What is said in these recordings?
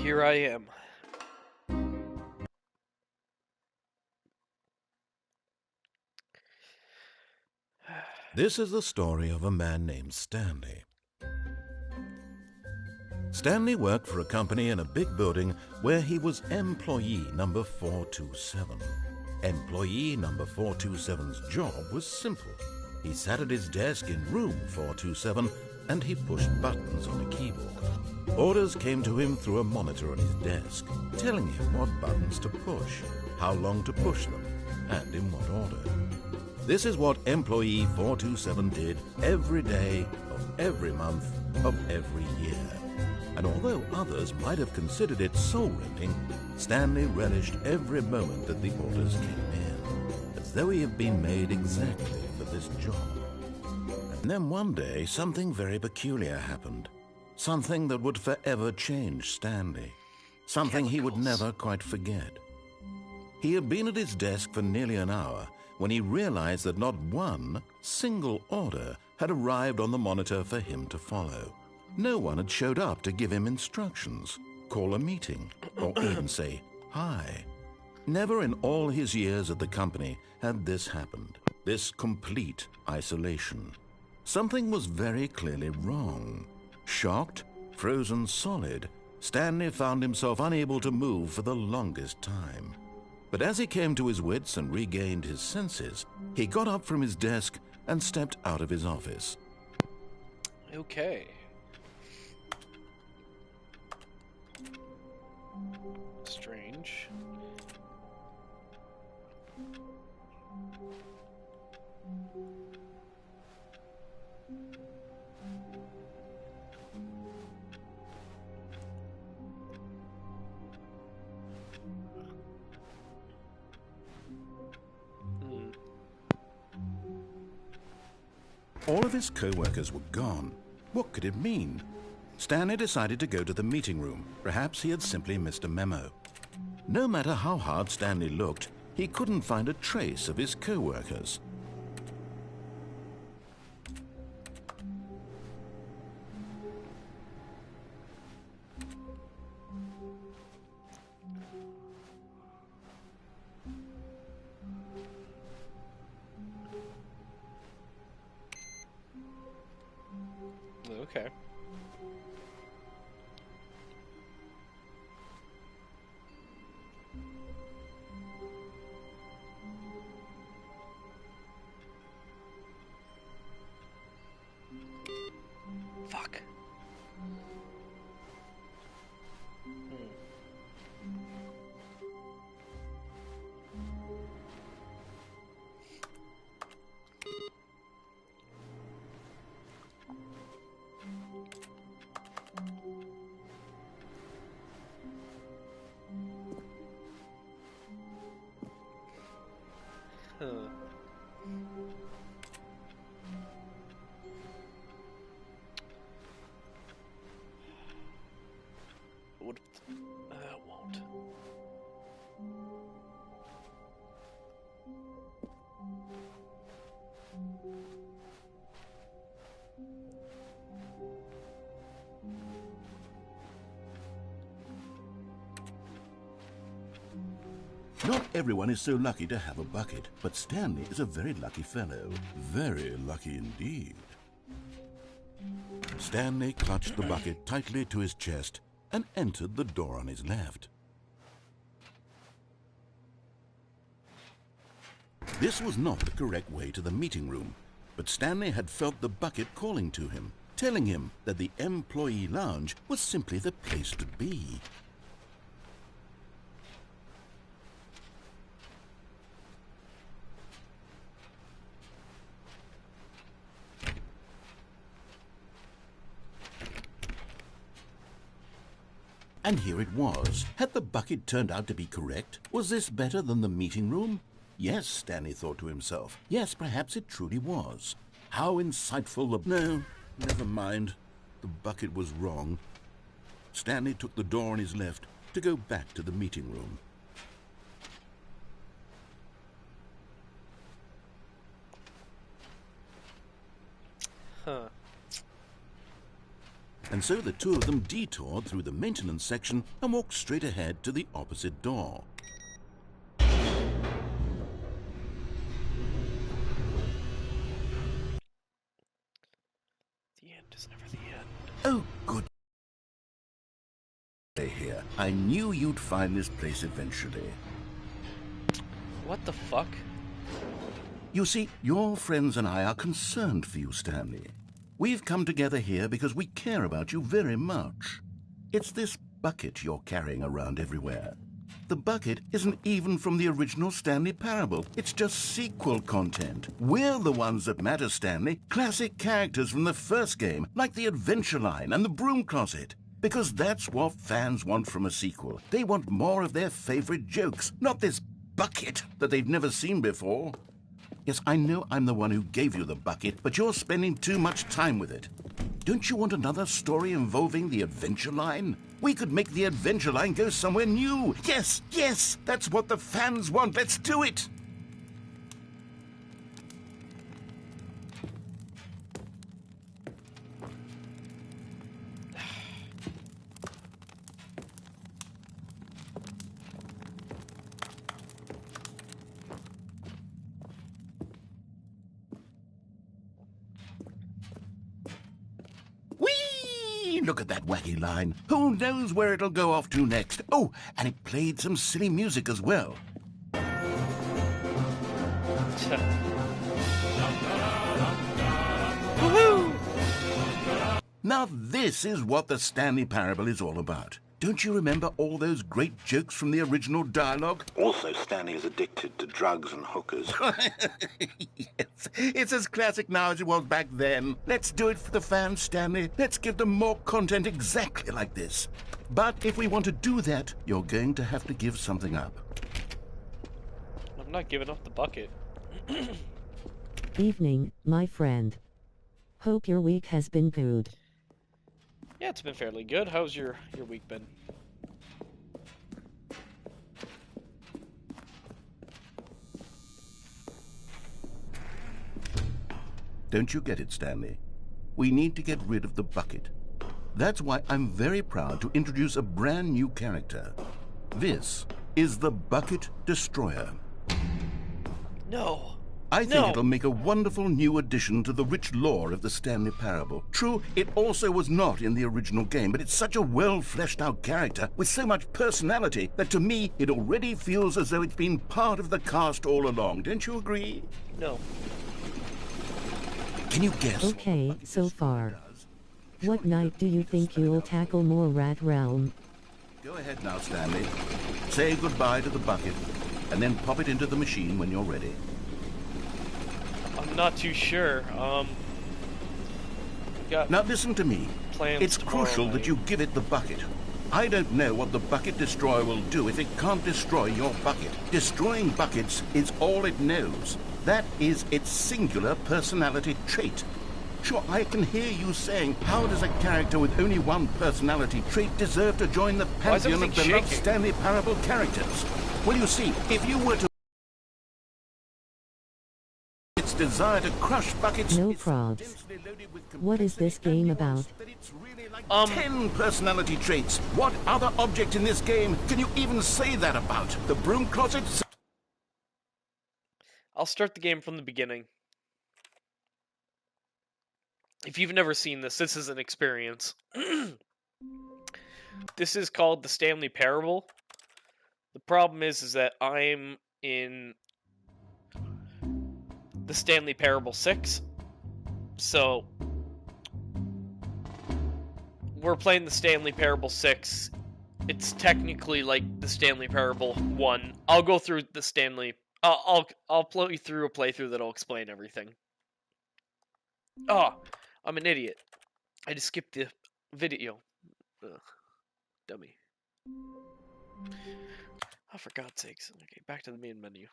here I am. This is the story of a man named Stanley. Stanley worked for a company in a big building where he was employee number 427. Employee number 427's job was simple. He sat at his desk in room 427 and he pushed buttons on a keyboard. Orders came to him through a monitor on his desk, telling him what buttons to push, how long to push them, and in what order. This is what employee 427 did every day of every month of every year. And although others might have considered it soul-rending, Stanley relished every moment that the orders came in, as though he had been made exactly for this job. And then one day, something very peculiar happened. Something that would forever change Stanley. Something he would never quite forget. He had been at his desk for nearly an hour when he realized that not one single order had arrived on the monitor for him to follow. No one had showed up to give him instructions, call a meeting, or even say hi. Never in all his years at the company had this happened, this complete isolation. Something was very clearly wrong. Shocked, frozen solid, Stanley found himself unable to move for the longest time. But as he came to his wits and regained his senses, he got up from his desk and stepped out of his office. Okay. Strange. All of his co-workers were gone. What could it mean? Stanley decided to go to the meeting room. Perhaps he had simply missed a memo. No matter how hard Stanley looked, he couldn't find a trace of his co-workers. Okay. Fuck. Huh. What? That won't. Not everyone is so lucky to have a bucket, but Stanley is a very lucky fellow. Very lucky indeed. Stanley clutched the bucket tightly to his chest and entered the door on his left. This was not the correct way to the meeting room, but Stanley had felt the bucket calling to him, telling him that the employee lounge was simply the place to be. And here it was. Had the bucket turned out to be correct? Was this better than the meeting room? Yes, Stanley thought to himself. Yes, perhaps it truly was. How insightful the... No, never mind. The bucket was wrong. Stanley took the door on his left to go back to the meeting room. Huh. And so the two of them detoured through the maintenance section and walked straight ahead to the opposite door. The end is never the end. Oh, good. Here. I knew you'd find this place eventually. What the fuck? You see, your friends and I are concerned for you, Stanley. We've come together here because we care about you very much. It's this bucket you're carrying around everywhere. The bucket isn't even from the original Stanley Parable. It's just sequel content. We're the ones that matter, Stanley. Classic characters from the first game, like the Adventure Line and the Broom Closet. Because that's what fans want from a sequel. They want more of their favorite jokes, not this bucket that they've never seen before. Yes, I know I'm the one who gave you the bucket, but you're spending too much time with it. Don't you want another story involving the Adventure Line? We could make the Adventure Line go somewhere new. Yes, yes, that's what the fans want. Let's do it. Whee! Look at that wacky line. Who knows where it'll go off to next? Oh, and it played some silly music as well. Woohoo! Now this is what the Stanley Parable is all about. Don't you remember all those great jokes from the original dialogue? Also, Stanley is addicted to drugs and hookers. Yes, it's as classic now as it was back then. Let's do it for the fans, Stanley. Let's give them more content exactly like this. But if we want to do that, you're going to have to give something up. I'm not giving up the bucket. Evening, my friend. Hope your week has been good. Yeah, it's been fairly good. How's your week been? Don't you get it, Stanley? We need to get rid of the bucket. That's why I'm very proud to introduce a brand new character. This is the Bucket Destroyer. No. I think it'll make a wonderful new addition to the rich lore of the Stanley Parable. True, it also was not in the original game, but it's such a well-fleshed-out character with so much personality that to me it already feels as though it's been part of the cast all along. Don't you agree? No. Can you guess? Okay, so far. What night do you think you'll tackle more Rat Realm? Go ahead now, Stanley. Say goodbye to the bucket, and then pop it into the machine when you're ready. I'm not too sure. Now listen to me. It's tomorrow crucial that night. you give it the bucket. I don't know what the Bucket Destroyer will do if it can't destroy your bucket. Destroying buckets is all it knows. That is its singular personality trait. Sure, I can hear you saying, how does a character with only one personality trait deserve to join the Why is pantheon of everything beloved shaking? Stanley Parable characters? Well, you see, if you were to its desire to crush buckets... No it's probs. densely loaded with What is this complexity and game nuance about? that it's really like 10 personality traits. What other object in this game can you even say that about? The broom closet? I'll start the game from the beginning. If you've never seen this, this is an experience. This is called the Stanley Parable. The problem is that I'm in the Stanley Parable 6. So we're playing the Stanley Parable 6. It's technically like the Stanley Parable 1. I'll go through the Stanley. I'll play through a playthrough that'll explain everything. Oh, I'm an idiot. I just skipped the video. Ugh, dummy. Oh, for God's sakes. Okay, back to the main menu.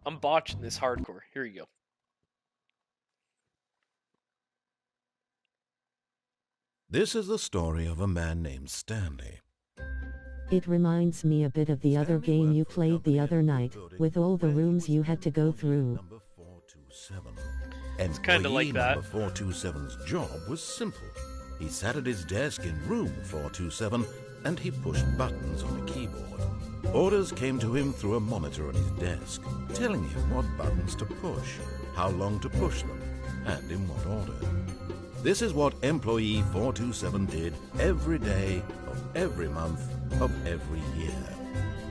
I'm botching this hardcore. Here you go. This is the story of a man named Stanley. It reminds me a bit of the other Stanley game you worked for a played the company other in night, building with all the where he rooms was you had to go employee through. number 427. It's kinda like that. Number 427's job was simple. He sat at his desk in room 427 and he pushed buttons on a keyboard. Orders came to him through a monitor on his desk, telling him what buttons to push, how long to push them, and in what order. This is what employee 427 did every day of every month of every year.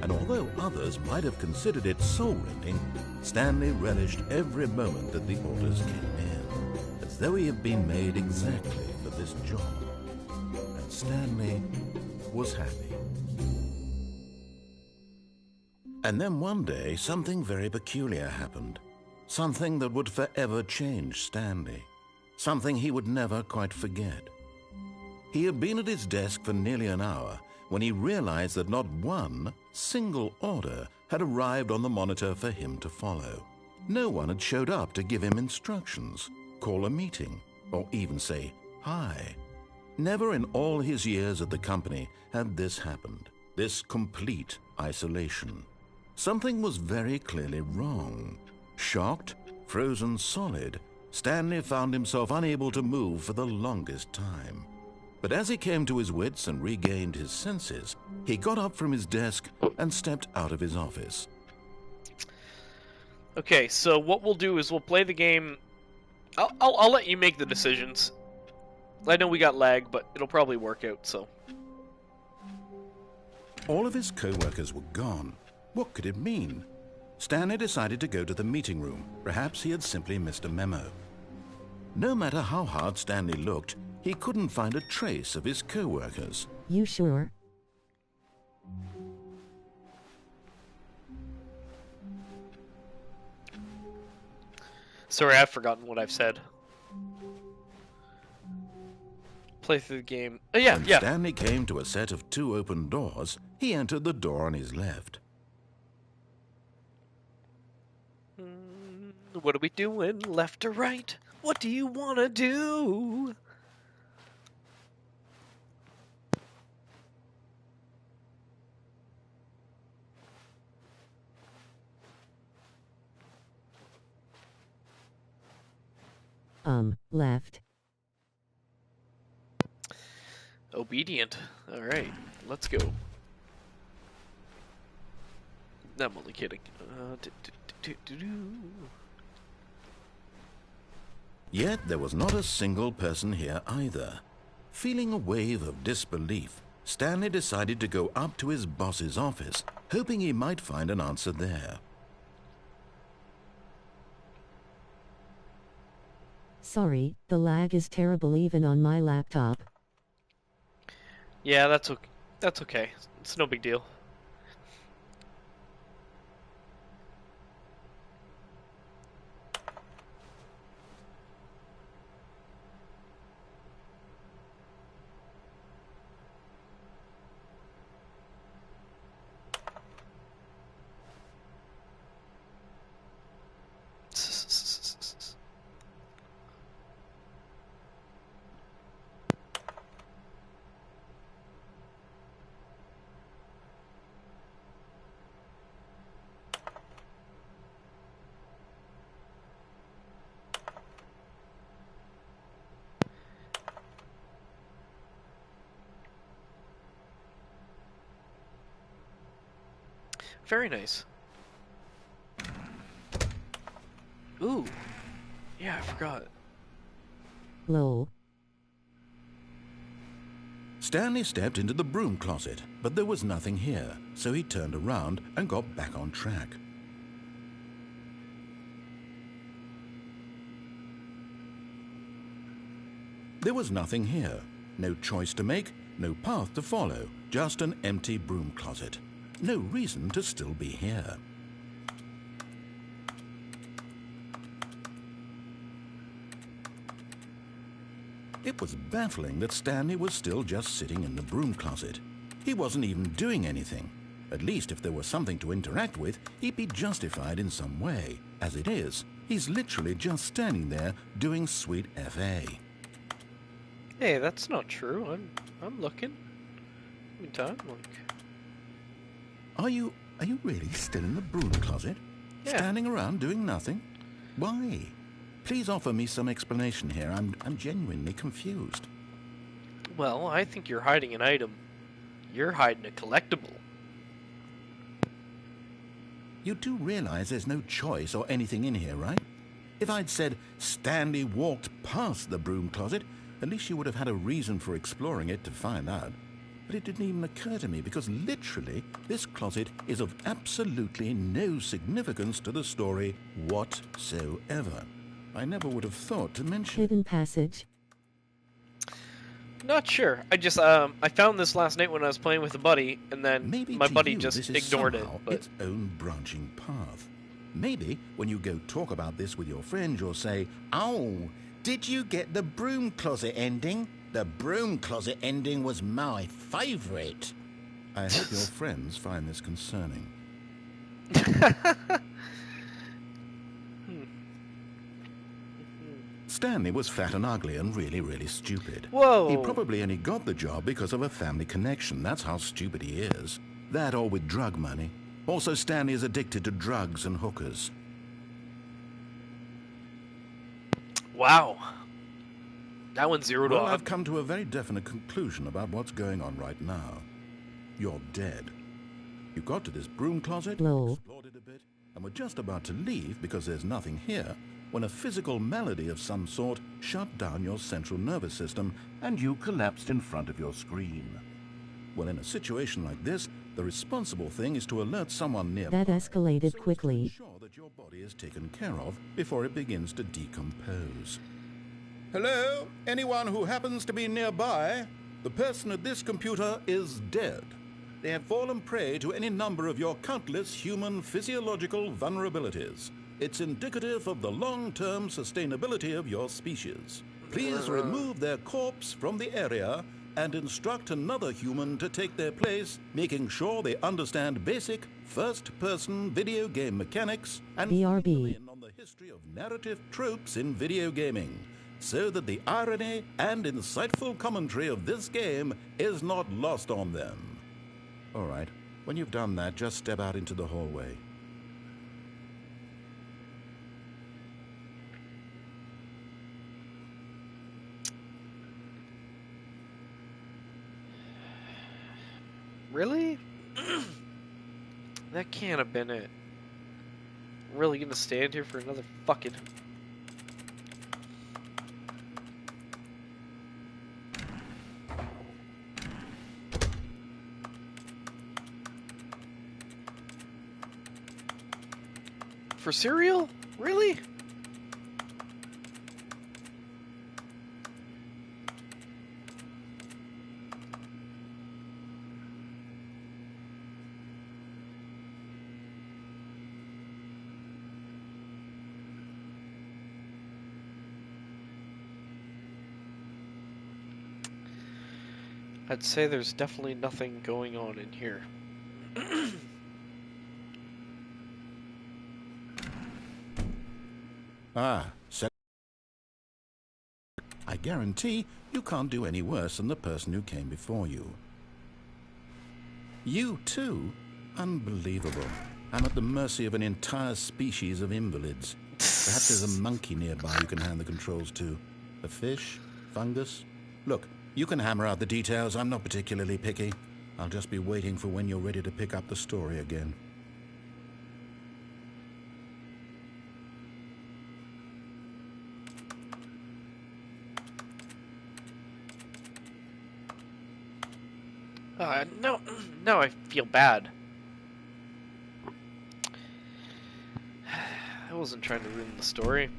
And although others might have considered it soul-rending, Stanley relished every moment that the orders came in, as though he had been made exactly for this job. And Stanley was happy. And then one day, something very peculiar happened. Something that would forever change Stanley. Something he would never quite forget. He had been at his desk for nearly an hour when he realized that not one single order had arrived on the monitor for him to follow. No one had showed up to give him instructions, call a meeting, or even say hi. Never in all his years at the company had this happened, this complete isolation. Something was very clearly wrong. Shocked, frozen solid, Stanley found himself unable to move for the longest time. But as he came to his wits and regained his senses, he got up from his desk and stepped out of his office. Okay, so what we'll do is we'll play the game. I'll let you make the decisions. I know we got lag, but it'll probably work out, so. All of his co-workers were gone. What could it mean? Stanley decided to go to the meeting room. Perhaps he had simply missed a memo. No matter how hard Stanley looked, he couldn't find a trace of his co-workers. You sure? Sorry, I've forgotten what I've said. Play through the game. Yeah. When Stanley came to a set of 2 open doors, he entered the door on his left. What are we doing? Left or right? What do you want to do? Left. Obedient. Alright, let's go. No, I'm only kidding. Yet there was not a single person here either. Feeling a wave of disbelief, Stanley decided to go up to his boss's office, hoping he might find an answer there. Sorry, the lag is terrible even on my laptop. Yeah, that's okay. That's okay. It's no big deal. Very nice. Ooh. Yeah, I forgot. Lol. Stanley stepped into the broom closet, but there was nothing here, so he turned around and got back on track. There was nothing here. No choice to make, no path to follow, just an empty broom closet. No reason to still be here. It was baffling that Stanley was still just sitting in the broom closet. He wasn't even doing anything. At least if there was something to interact with, he'd be justified in some way. As it is, he's literally just standing there doing sweet FA. Hey, that's not true. I'm looking. Meantime, like. Are you really still in the broom closet? Yeah. Standing around doing nothing? Why? Please offer me some explanation here. I'm genuinely confused. Well, I think you're hiding an item. You're hiding a collectible. You do realize there's no choice or anything in here, right? If I'd said Stanley walked past the broom closet, at least you would have had a reason for exploring it to find out. But it didn't even occur to me because literally this closet is of absolutely no significance to the story whatsoever. I never would have thought to mention it. Hidden passage. Not sure. I found this last night when I was playing with a buddy, and then Maybe my to buddy you, just this is ignored it. somehow But its own branching path. Maybe when you go talk about this with your friend, you'll say, "Oh, did you get the broom closet ending? The broom closet ending was my favorite." I hope your friends find this concerning. Stanley was fat and ugly and really, really stupid. Whoa. He probably only got the job because of a family connection. That's how stupid he is. That or with drug money. Also, Stanley is addicted to drugs and hookers. Wow. That one's 0 to Well, 100. I've come to a very definite conclusion about what's going on right now. You're dead. You got to this broom closet, Lol. explored it a bit, and were just about to leave because there's nothing here, when a physical malady of some sort shut down your central nervous system and you collapsed in front of your screen. Well, in a situation like this, the responsible thing is to alert someone nearby. That escalated quickly. So as to ensure that your body is taken care of before it begins to decompose. Hello? Anyone who happens to be nearby? The person at this computer is dead. They have fallen prey to any number of your countless human physiological vulnerabilities. It's indicative of the long-term sustainability of your species. Please remove their corpse from the area and instruct another human to take their place, making sure they understand basic first-person video game mechanics and BRB. fill in on the history of narrative tropes in video gaming, so that the irony and insightful commentary of this game is not lost on them. All right, when you've done that, just step out into the hallway. Really? That can't have been it. I'm really gonna stand here for another fucking... For cereal? Really? I'd say there's definitely nothing going on in here. I guarantee you can't do any worse than the person who came before you. You too? Unbelievable. I'm at the mercy of an entire species of invalids. Perhaps there's a monkey nearby you can hand the controls to. A fish? Fungus? Look, you can hammer out the details. I'm not particularly picky. I'll just be waiting for when you're ready to pick up the story again. No, now I feel bad. I wasn't trying to ruin the story.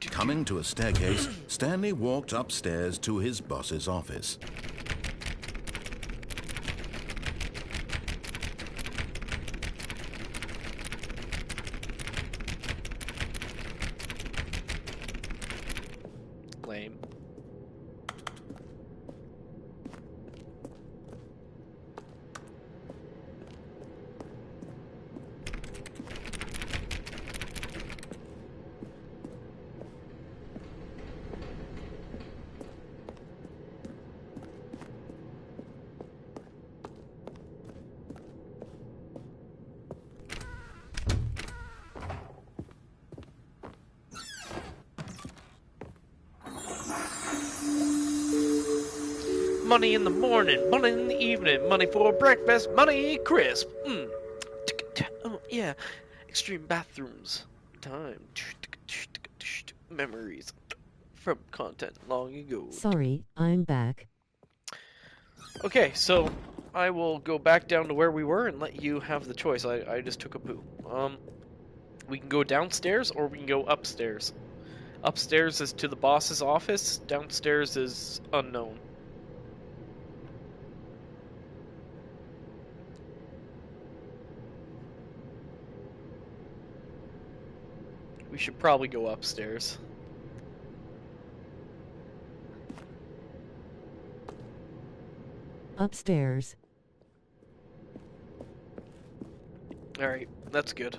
Coming to a staircase, Stanley walked upstairs to his boss's office. Money in the morning, money in the evening, money for breakfast, money crisp. Oh, yeah. Extreme bathrooms. Time. Memories from content long ago. Sorry, I'm back. Okay, so I will go back down to where we were and let you have the choice. I just took a poo. We can go downstairs or we can go upstairs. Upstairs is to the boss's office. Downstairs is unknown. We should probably go upstairs. Upstairs. Alright, that's good.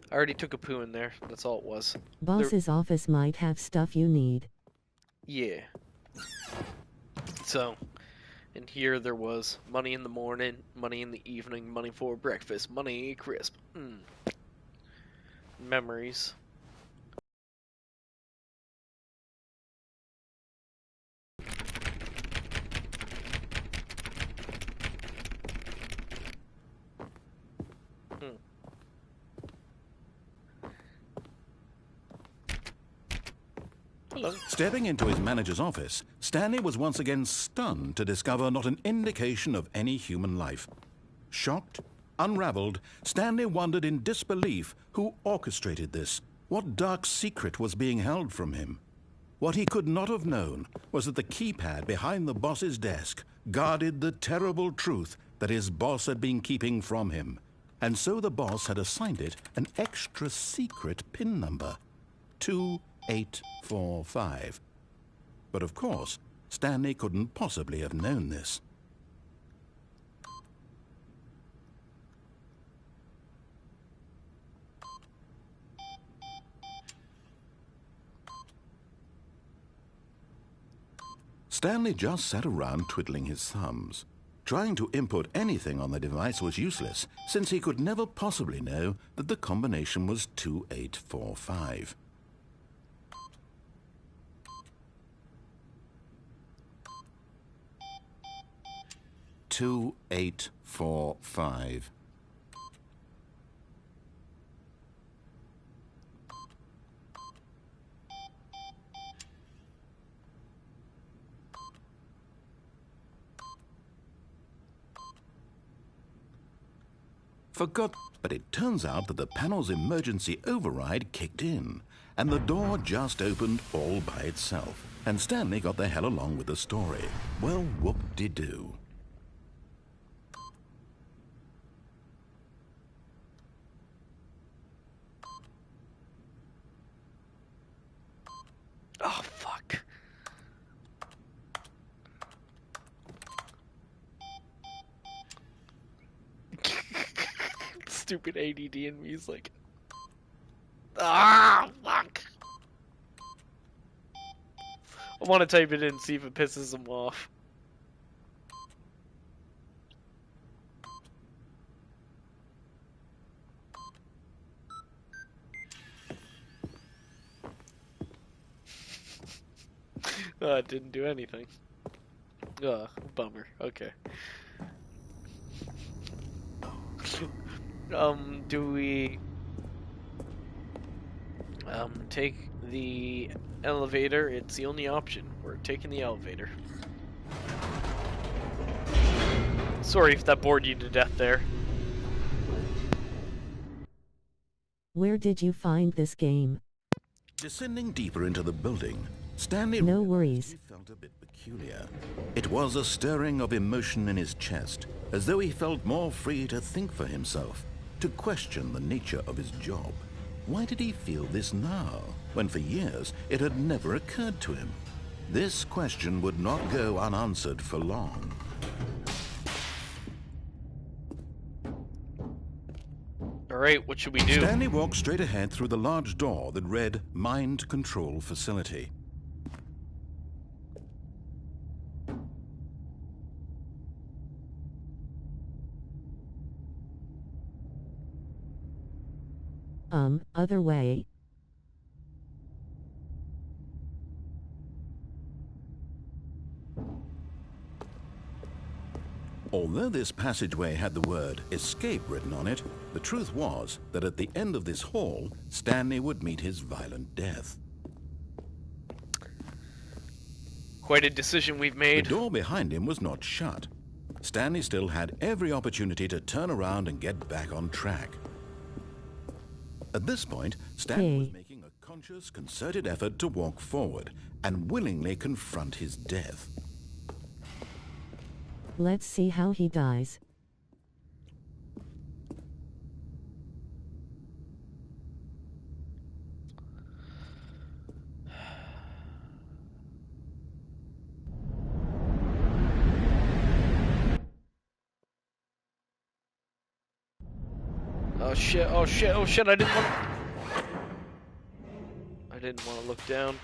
I already took a poo in there. That's all it was. Boss's office might have stuff you need. Yeah. So, and here there was money in the morning, money in the evening, money for breakfast, money crisp. Memories. Hello. Stepping into his manager's office, Stanley was once again stunned to discover not an indication of any human life. Shocked, unraveled, Stanley wondered in disbelief who orchestrated this. What dark secret was being held from him? What he could not have known was that the keypad behind the boss's desk guarded the terrible truth that his boss had been keeping from him. And so the boss had assigned it an extra secret PIN number. 2845. But of course, Stanley couldn't possibly have known this. Stanley just sat around twiddling his thumbs. Trying to input anything on the device was useless, since he could never possibly know that the combination was 2845. Two, 8, 4, 5. Forgot, but it turns out that the panel's emergency override kicked in, and the door just opened all by itself. And Stanley got the hell along with the story. Well, whoop-de-doo. Oh, fuck. Stupid ADD in me is like... Ah, fuck. I want to type it in and see if it pisses him off. It didn't do anything. Bummer. Okay. Do we take the elevator? It's the only option. We're taking the elevator. Sorry if that bored you to death there. Where did you find this game? Descending deeper into the building, Stanley No realized worries. he felt a bit peculiar. It was a stirring of emotion in his chest, as though he felt more free to think for himself, to question the nature of his job. Why did he feel this now, when for years it had never occurred to him? This question would not go unanswered for long. Alright, what should we do? Stanley walked straight ahead through the large door that read Mind Control Facility. Other way. Although this passageway had the word escape written on it, the truth was that at the end of this hall, Stanley would meet his violent death. Quite a decision we've The made. door behind him was not shut. Stanley still had every opportunity to turn around and get back on track. At this point, Stanley was making a conscious, concerted effort to walk forward and willingly confront his death. Let's see how he dies. Oh shit, oh shit, oh shit, I didn't want to look down.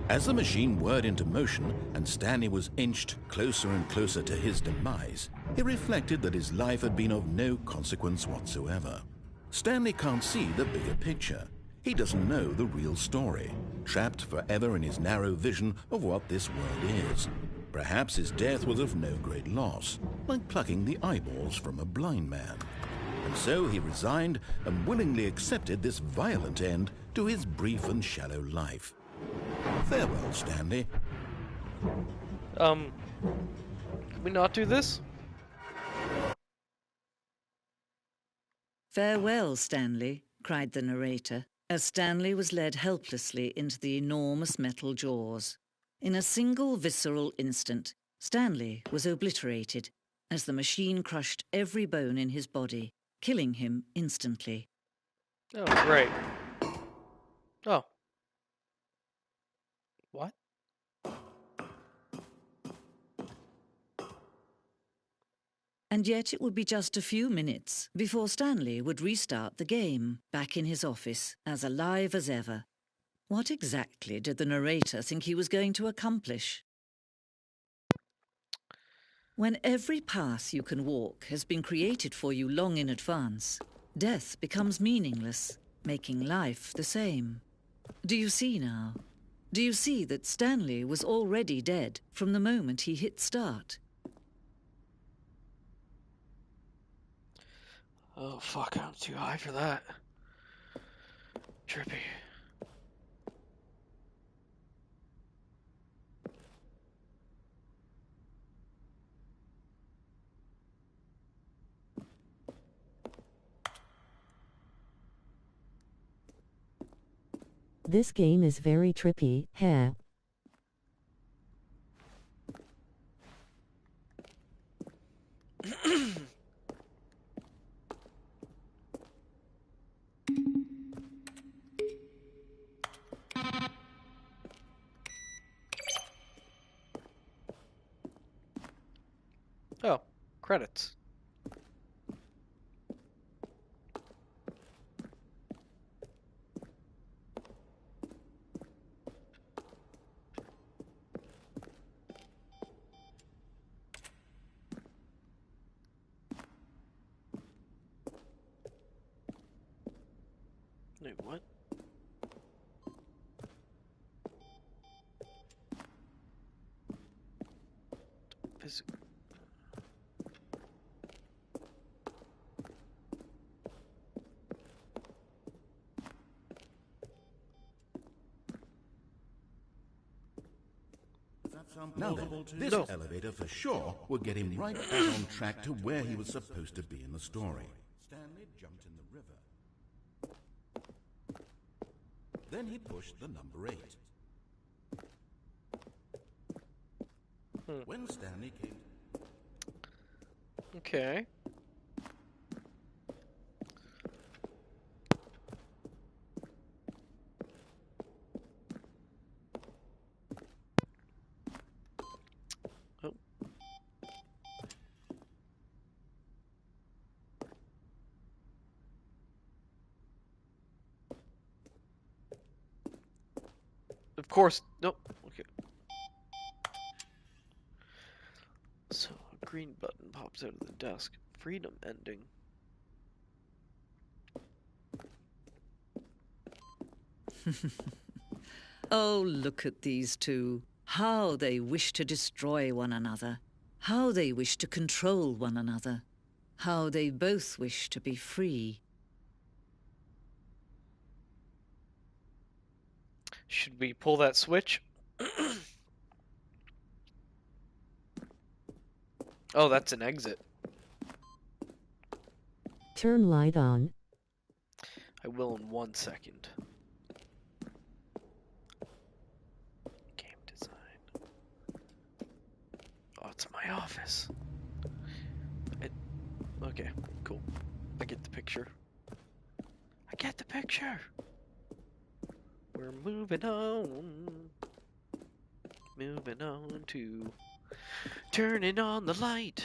As the machine whirred into motion and Stanley was inched closer and closer to his demise, he reflected that his life had been of no consequence whatsoever. Stanley can't see the bigger picture. He doesn't know the real story, trapped forever in his narrow vision of what this world is. Perhaps his death was of no great loss, like plucking the eyeballs from a blind man. And so he resigned and willingly accepted this violent end to his brief and shallow life. Farewell, Stanley. Can we not do this? "Farewell, Stanley," cried the narrator, as Stanley was led helplessly into the enormous metal jaws. In a single visceral instant, Stanley was obliterated as the machine crushed every bone in his body, killing him instantly. Oh, great. Oh. What? And yet it would be just a few minutes before Stanley would restart the game, back in his office, as alive as ever. What exactly did the narrator think he was going to accomplish? When every path you can walk has been created for you long in advance, death becomes meaningless, making life the same. Do you see now? Do you see that Stanley was already dead from the moment he hit start? Oh, fuck, I'm too high for that. Trippy. This game is very trippy, heh? Oh, credits. Wait, what? Physical. Now then, this elevator for sure would get him right back on track to where he was supposed to be in the story. Stanley jumped in the river. Then he pushed the number 8. When Stanley came... Okay. Oh. Of course. Nope. Okay. So, a green button pops out of the desk. Freedom ending. Oh, look at these two. How they wish to destroy one another. how they wish to control one another, how they both wish to be free. Should we pull that switch? Oh, that's an exit. Turn light on. I will in 1 second. Game design. Oh, it's my office. Okay, cool. I get the picture. I get the picture! We're moving on. Moving on to turning on the light.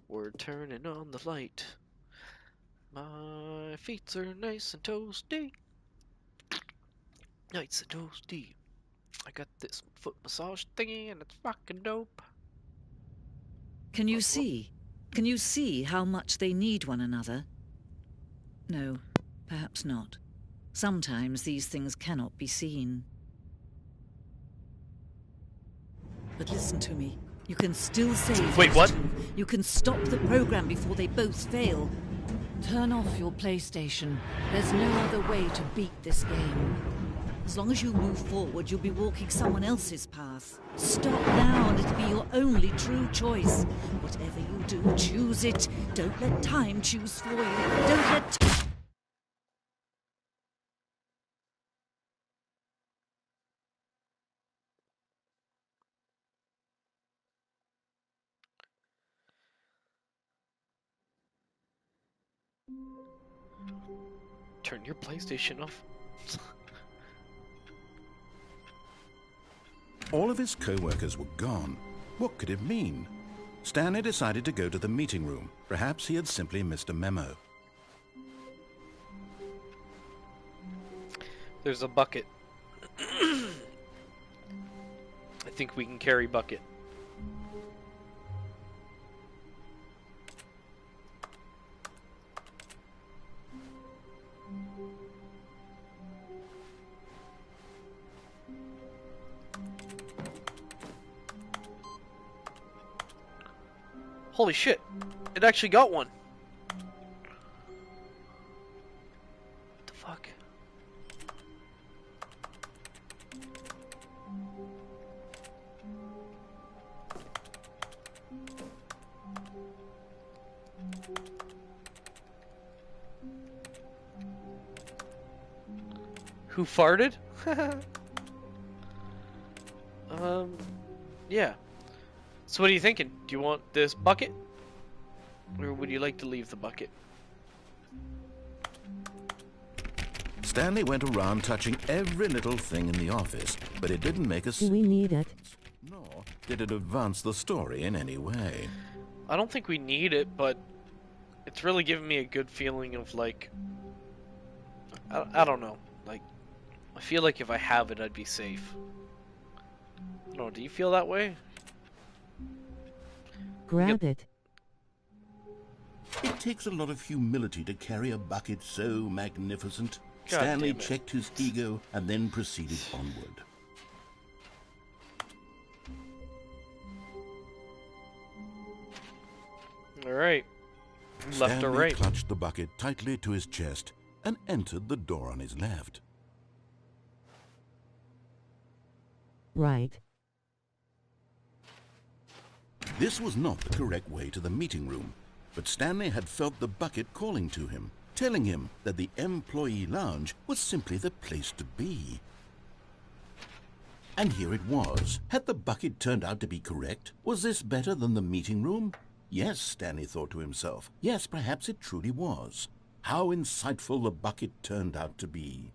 We're turning on the light. My feet are nice and toasty. Nice and toasty. I got this foot massage thingy and it's fucking dope. Can you see? Can you see how much they need one another? No, perhaps not. Sometimes these things cannot be seen. But listen to me. You can still save Wait, these what? two. You can stop the program before they both fail. Turn off your PlayStation. There's no other way to beat this game. As long as you move forward, you'll be walking someone else's path. Stop now and it'll be your only true choice. Whatever you do, choose it. Don't let time choose for you. Don't let... Turn your PlayStation off. All of his co-workers were gone. What could it mean? Stanley decided to go to the meeting room. Perhaps he had simply missed a memo. There's a bucket. I think we can carry bucket. Holy shit, it actually got one. What the fuck? Who farted? Yeah. So what are you thinking? Do you want this bucket? Or would you like to leave the bucket? Stanley went around touching every little thing in the office, but it didn't make a Do we need it? nor did it advance the story in any way. I don't think we need it, but it's really giving me a good feeling of like... I don't know. Like, I feel like if I have it, I'd be safe. I don't know, do you feel that way? Grab it. It takes a lot of humility to carry a bucket so magnificent. God Stanley damn it. checked his ego and then proceeded onward. Alright. Left Stanley or right? clutched the bucket tightly to his chest and entered the door on his left. Right. This was not the correct way to the meeting room, but Stanley had felt the bucket calling to him, telling him that the employee lounge was simply the place to be. And here it was. Had the bucket turned out to be correct? Was this better than the meeting room? Yes, Stanley thought to himself. Yes, perhaps it truly was. How insightful the bucket turned out to be.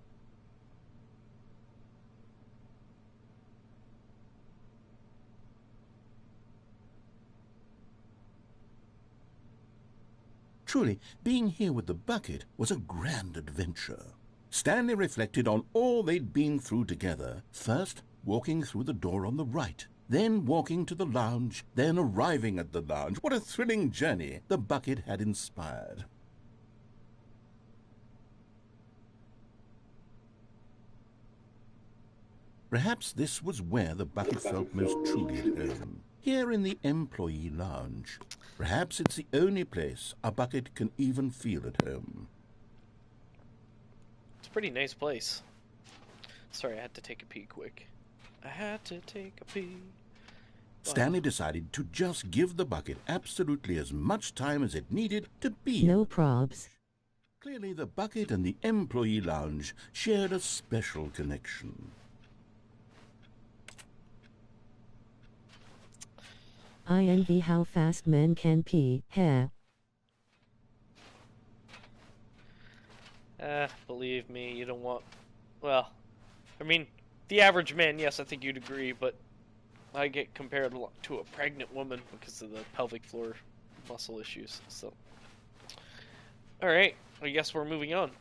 Truly, being here with the bucket was a grand adventure. Stanley reflected on all they'd been through together. First, walking through the door on the right, then walking to the lounge, then arriving at the lounge. What a thrilling journey the bucket had inspired. Perhaps this was where the bucket felt most truly at home. here in the employee lounge. Perhaps it's the only place a bucket can even feel at home. It's a pretty nice place. Sorry, I had to take a pee quick. I had to take a pee. Stanley decided to just give the bucket absolutely as much time as it needed to be. No probs. Clearly, the bucket and the employee lounge shared a special connection. I envy how fast men can pee. Heh. Believe me, you don't want... Well, I mean, the average man, yes, I think you'd agree, but I get compared a lot to a pregnant woman because of the pelvic floor muscle issues, so... Alright, I guess we're moving on.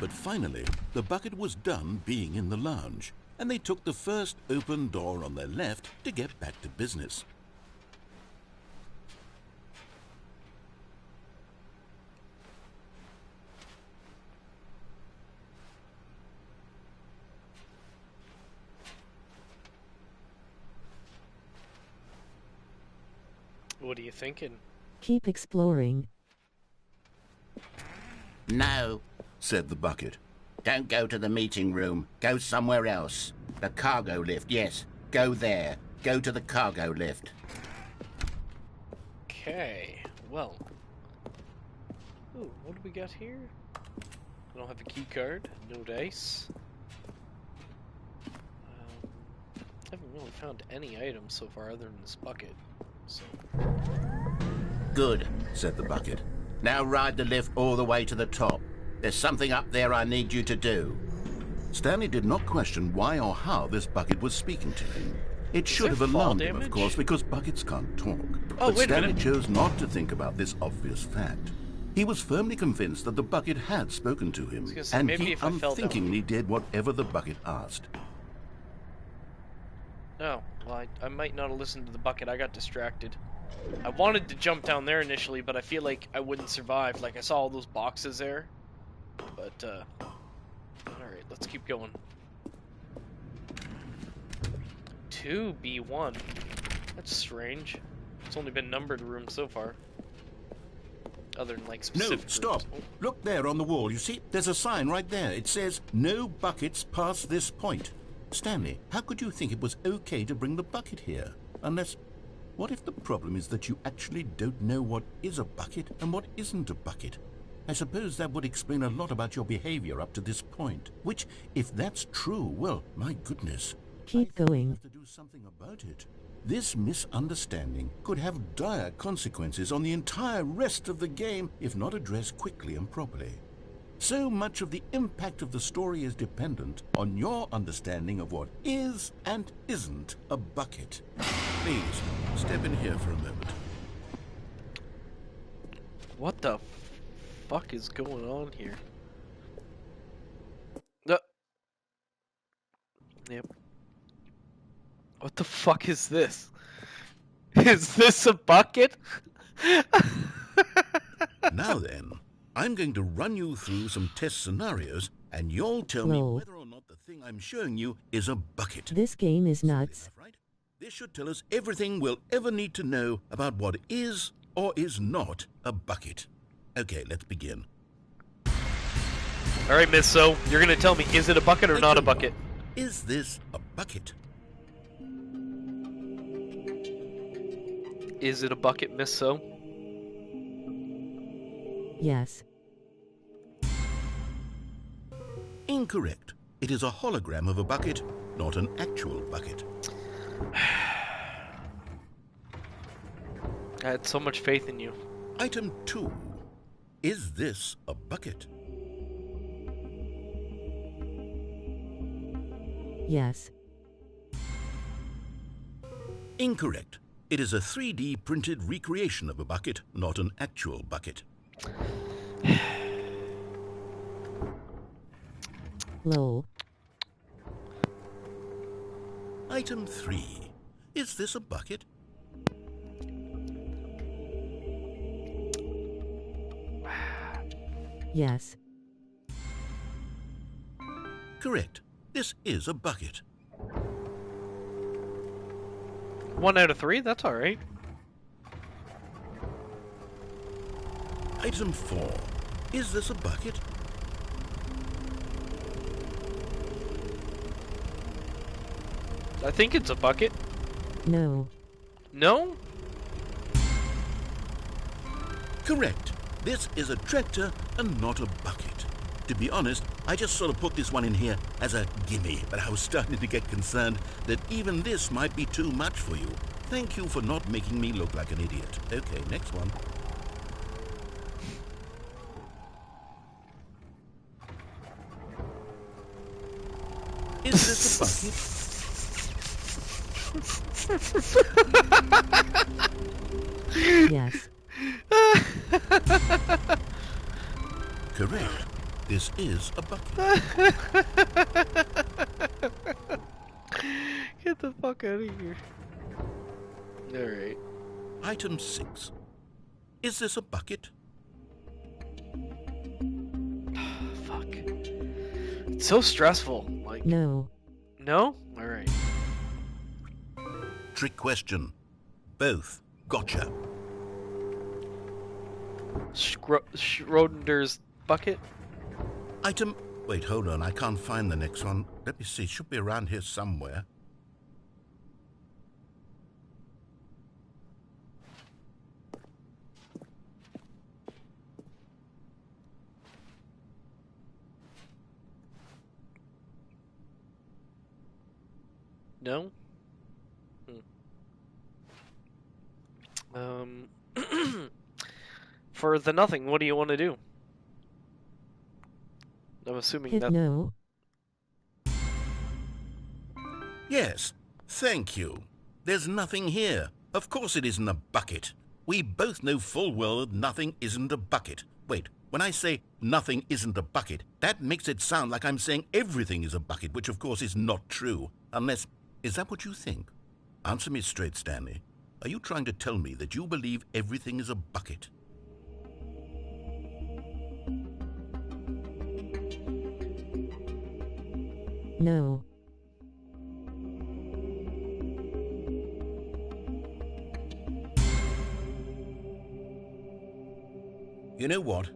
But finally, the bucket was done being in the lounge, and they took the first open door on their left to get back to business. What are you thinking? Keep exploring. No, Said the bucket. don't go to the meeting room. Go somewhere else. The cargo lift, yes. Go there. Go to the cargo lift. Okay, well. Ooh, what do we got here? I don't have a key card, no dice. Haven't really found any items so far other than this bucket. So Good, Said the bucket. now ride the lift all the way to the top. There's something up there I need you to do. Stanley did not question why or how this bucket was speaking to him. It should there have fall alarmed him, of damage? course, because buckets can't talk. Oh, But wait a Stanley minute. chose not to think about this obvious fact. He was firmly convinced that the bucket had spoken to him, gonna say, and maybe he if I fell down. unthinkingly did whatever the bucket asked. Oh, well, I might not have listened to the bucket. I got distracted. I wanted to jump down there initially, but I feel like I wouldn't survive. Like, I saw all those boxes there. But, alright, let's keep going. 2B1. That's strange. It's only been numbered rooms so far. Other than, like, No, specific stop. rooms. Look there on the wall. You see, there's a sign right there. It says, no buckets past this point. Stanley, how could you think it was okay to bring the bucket here? Unless, what if the problem is that you actually don't know what is a bucket and what isn't a bucket? I suppose that would explain a lot about your behavior up to this point. Which, if that's true, well, my goodness. Keep I think we going. have to do something about it. This misunderstanding could have dire consequences on the entire rest of the game if not addressed quickly and properly. So much of the impact of the story is dependent on your understanding of what is and isn't a bucket. Please, step in here for a moment. What the fuck is going on here? Yep. What the fuck is this? Is this a bucket? Now then, I'm going to run you through some test scenarios, and you'll tell me Lol. whether or not the thing I'm showing you is a bucket. This game is Simple nuts. enough, right? This should tell us everything we'll ever need to know about what is or is not a bucket. Okay, let's begin. Alright, Miss So, you're gonna tell me, is it a bucket or not a Item bucket? 1. Is this a bucket? Is it a bucket, Miss So? Yes. Incorrect. It is a hologram of a bucket, not an actual bucket. I had so much faith in you. Item 2. Is this a bucket? Yes. Incorrect. It is a 3D printed recreation of a bucket, not an actual bucket. Lol. Item 3. Is this a bucket? Yes. Correct. This is a bucket. 1 out of 3? That's alright. Item 4. Is this a bucket? I think it's a bucket. No. No? Correct. This is a tractor and not a bucket. To be honest, I just sort of put this one in here as a gimme, but I was starting to get concerned that even this might be too much for you. Thank you for not making me look like an idiot. Okay, next one. Is this a bucket? Yes. Correct. This is a bucket. Get the fuck out of here. Alright. Item 6. Is this a bucket? Fuck. It's so stressful. Like, No. no? Alright. Trick question. Both. Gotcha. Schrodinger's bucket? Item... Wait, hold on. I can't find the next one. Let me see. It should be around here somewhere. No? For the nothing, what do you want to do? I'm assuming Hit that... no. Yes. Thank you. There's nothing here. Of course it isn't a bucket. We both know full well that nothing isn't a bucket. Wait, when I say nothing isn't a bucket, that makes it sound like I'm saying everything is a bucket, which of course is not true. Unless... Is that what you think? Answer me straight, Stanley. Are you trying to tell me that you believe everything is a bucket? No. You know what?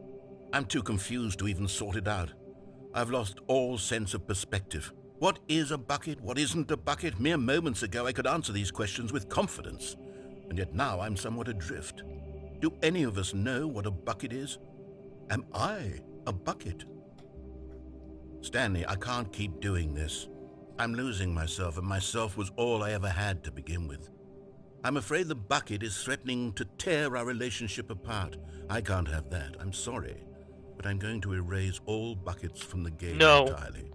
I'm too confused to even sort it out. I've lost all sense of perspective. What is a bucket? What isn't a bucket? Mere moments ago I could answer these questions with confidence, and yet now I'm somewhat adrift. Do any of us know what a bucket is? Am I a bucket? Stanley, I can't keep doing this. I'm losing myself, and myself was all I ever had to begin with. I'm afraid the bucket is threatening to tear our relationship apart. I can't have that. I'm sorry, but I'm going to erase all buckets from the game entirely.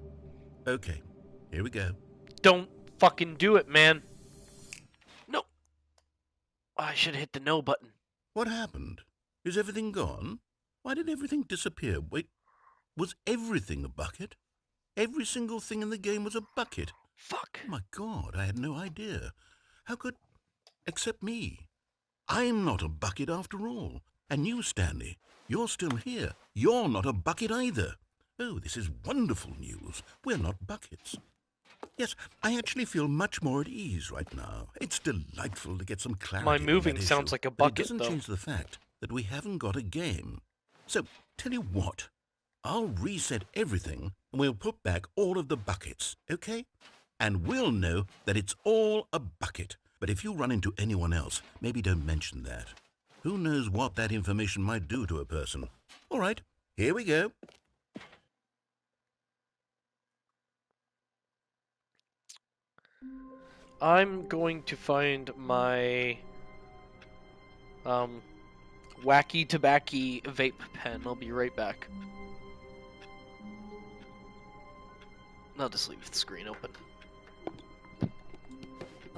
Okay, here we go. Don't fucking do it, man. No. I should hit the no button. What happened? Is everything gone? Why did everything disappear? Wait, was everything a bucket? Every single thing in the game was a bucket. Fuck. Oh my God, I had no idea. How could... Except me. I'm not a bucket after all. And you, Stanley, you're still here. You're not a bucket either. Oh, this is wonderful news. We're not buckets. Yes, I actually feel much more at ease right now. It's delightful to get some clarity. My moving on that sounds issue, like a but bucket, it doesn't though. change the fact that we haven't got a game. So, tell you what. I'll reset everything, and we'll put back all of the buckets, okay? And we'll know that it's all a bucket. But if you run into anyone else, maybe don't mention that. Who knows what that information might do to a person? All right, here we go. I'm going to find my wacky tobacco vape pen. I'll be right back. I'll just leave the screen open.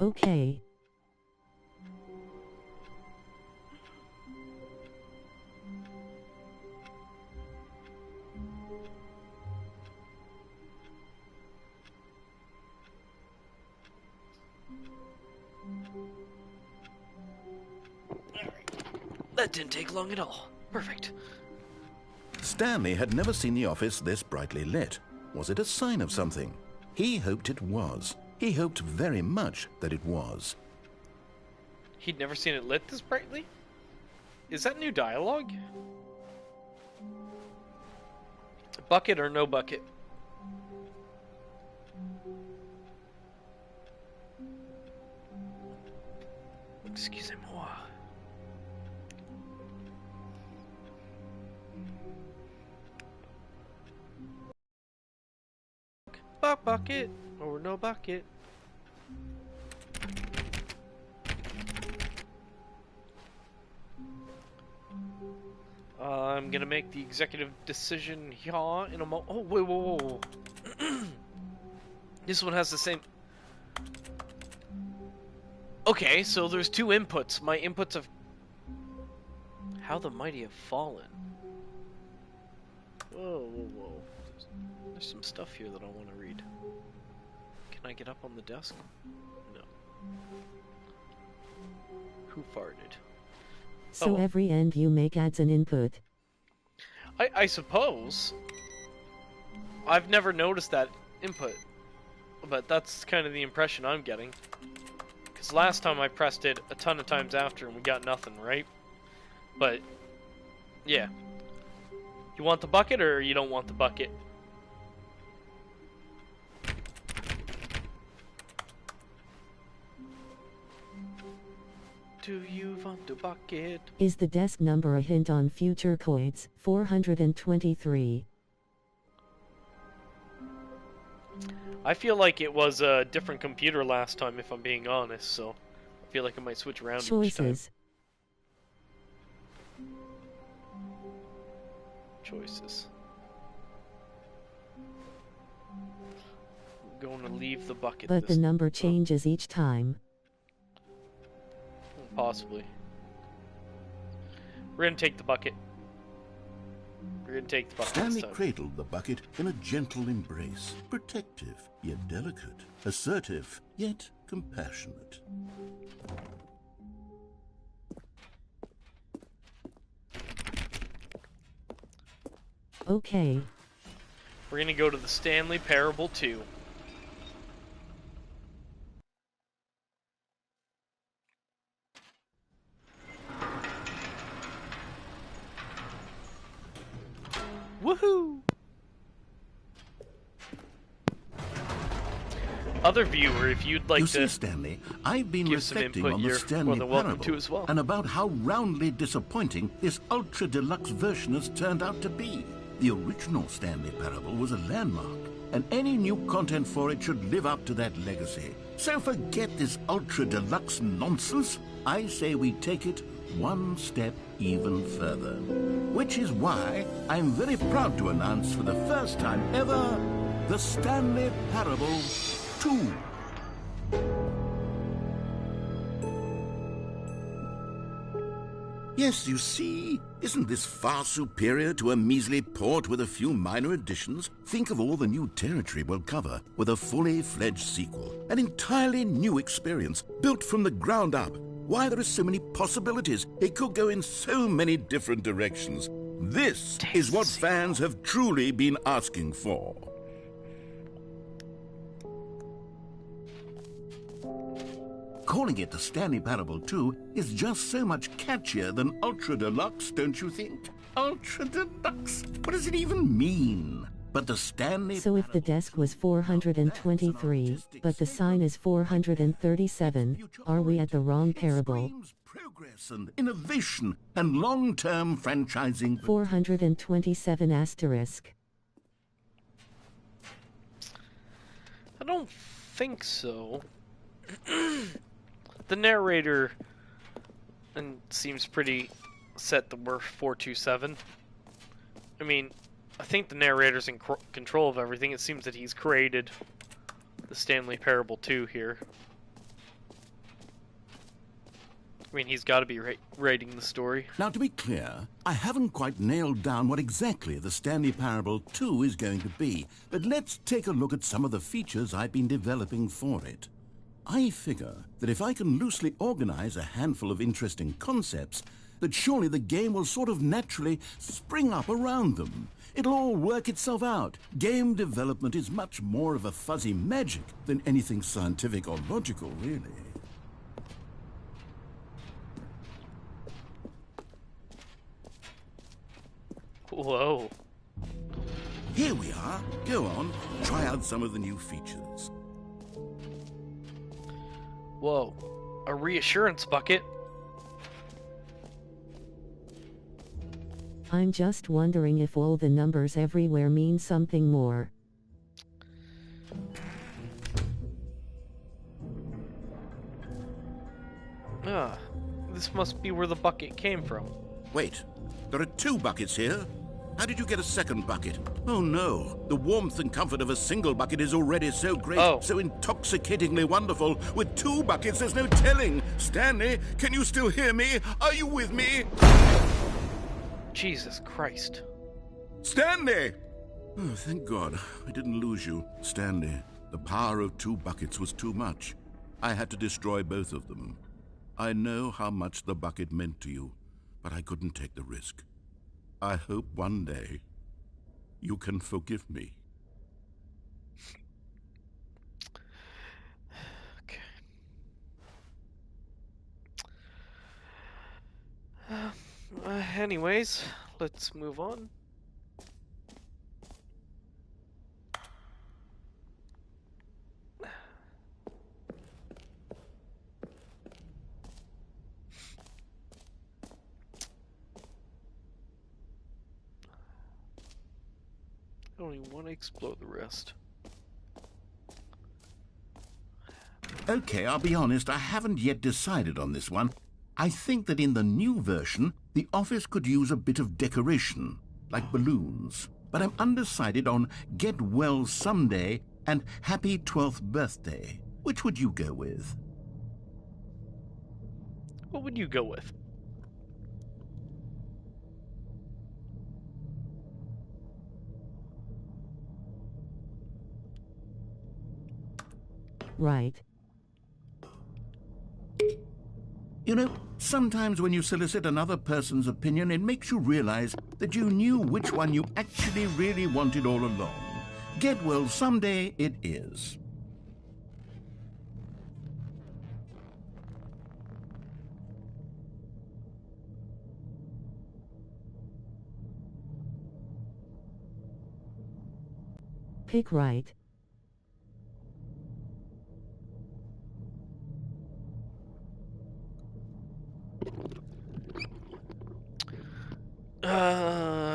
Okay. That didn't take long at all. Perfect. Stanley had never seen the office this brightly lit. Was it a sign of something? He hoped it was. He hoped very much that it was. He'd never seen it lit this brightly? Is that new dialogue? Bucket or no bucket? Excusez-moi. Bucket or no bucket? I'm gonna make the executive decision here in a mo- Oh, wait, whoa. This one has the same... Okay, so there's two inputs. My inputs of... How the mighty have fallen. Whoa. There's some stuff here that I want to read. Can I get up on the desk? No. Who farted? So every end you make adds an input. I suppose. I've never noticed that input. But that's kind of the impression I'm getting. Because last time I pressed it a ton of times after and we got nothing, right? But, yeah. You want the bucket or you don't want the bucket? Do you want the bucket? Is the desk number a hint on future coids? 423. I feel like it was a different computer last time, if I'm being honest, so I feel like I might switch around each time. Choices. I'm going to leave the bucket. But the number changes each time. Possibly. We're gonna take the bucket. We're gonna take the bucket. Stanley cradled the bucket in a gentle embrace, protective yet delicate, assertive yet compassionate. Okay. We're gonna go to the Stanley Parable 2. Woohoo! Other viewer, if you'd like you to see, Stanley, I've been give some reflecting input, on the you're Stanley more than welcome Parable to as well. and about how roundly disappointing this ultra deluxe version has turned out to be. The original Stanley Parable was a landmark, and any new content for it should live up to that legacy. So forget this ultra deluxe nonsense. I say we take it one step even further. Which is why I'm very proud to announce for the first time ever, the Stanley Parable 2. Yes, you see, isn't this far superior to a measly port with a few minor additions? Think of all the new territory we'll cover with a fully fledged sequel. An entirely new experience, built from the ground up. Why, there are so many possibilities. It could go in so many different directions. This is what fans have truly been asking for. Calling it the Stanley Parable 2 is just so much catchier than Ultra Deluxe, don't you think? Ultra Deluxe? What does it even mean? But the Stanley So if the desk was 423, but the sign is 437, are we at the wrong parable? Progress and innovation and long-term franchising. 427 asterisk. I don't think so. The narrator seems pretty set that we're 427. I mean, I think the narrator's in control of everything. It seems that he's created the Stanley Parable 2 here. I mean, he's got to be writing the story. Now, to be clear, I haven't quite nailed down what exactly the Stanley Parable 2 is going to be, but let's take a look at some of the features I've been developing for it. I figure that if I can loosely organize a handful of interesting concepts, that surely the game will sort of naturally spring up around them. It'll all work itself out. Game development is much more of a fuzzy magic than anything scientific or logical, really. Whoa. Here we are. Go on, try out some of the new features. Whoa. A reassurance bucket? I'm just wondering if all the numbers everywhere mean something more. Ah, this must be where the bucket came from. Wait, there are 2 buckets here. How did you get a second bucket? Oh no, the warmth and comfort of a single bucket is already so great, so intoxicatingly wonderful. With 2 buckets, there's no telling. Stanley, can you still hear me? Are you with me? Jesus Christ. Stanley! Oh, thank God, I didn't lose you. Stanley, the power of 2 buckets was too much. I had to destroy both of them. I know how much the bucket meant to you, but I couldn't take the risk. I hope one day you can forgive me. Okay. Anyways, let's move on. I don't even want to explore the rest. Okay, I'll be honest, I haven't yet decided on this one. I think that in the new version, the office could use a bit of decoration, like balloons. But I'm undecided on Get Well Someday and Happy 12th Birthday. Which would you go with? What would you go with? Right. You know, sometimes when you solicit another person's opinion, it makes you realize that you knew which one you actually really wanted all along. Get Well Someday it is. Pick right.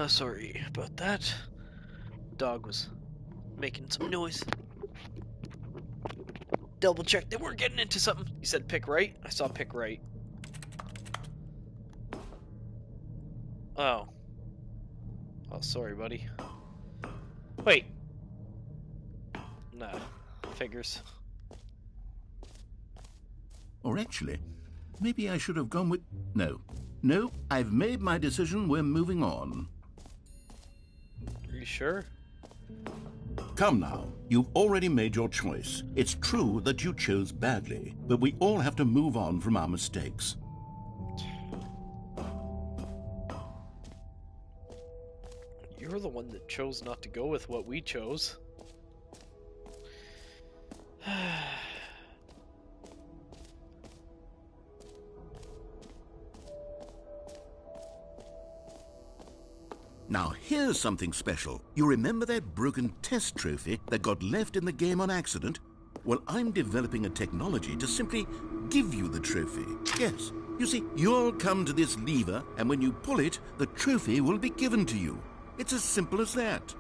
Sorry about that. Dog was making some noise. Double check that we're getting into something. You said pick right? I saw pick right. Oh. Oh, sorry, buddy. Wait. Nah. Figures. Or actually, maybe I should have gone with... No. No, I've made my decision. We're moving on. Are you sure? Come now. You've already made your choice. It's true that you chose badly, but we all have to move on from our mistakes. You're the one that chose not to go with what we chose. Now, here's something special. You remember that broken test trophy that got left in the game on accident? Well, I'm developing a technology to simply give you the trophy. Yes. You see, you'll come to this lever, and when you pull it, the trophy will be given to you. It's as simple as that.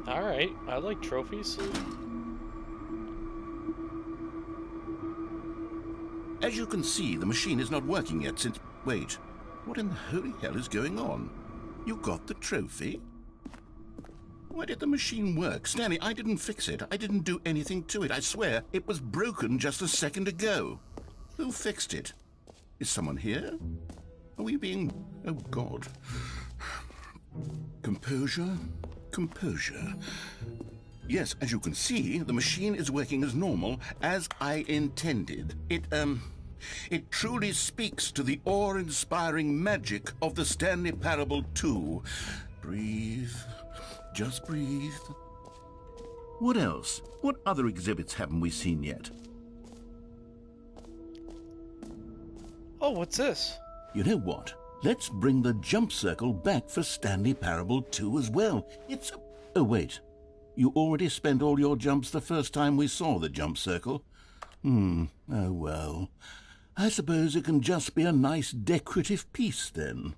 Alright, I like trophies. As you can see, the machine is not working yet since... Wait, what in the holy hell is going on? You got the trophy? Why did the machine work? Stanley, I didn't fix it. I didn't do anything to it. I swear, it was broken just a second ago. Who fixed it? Is someone here? Are we being... Oh, God. Composure? Composure. Yes, as you can see, the machine is working as normal, as I intended. It truly speaks to the awe-inspiring magic of the Stanley Parable 2. Breathe. Just breathe. What else? What other exhibits haven't we seen yet? Oh, what's this? You know what? let's bring the jump circle back for Stanley Parable 2 as well. It's a... Oh, wait. You already spent all your jumps the first time we saw the jump circle? Oh well. I suppose it can just be a nice decorative piece then.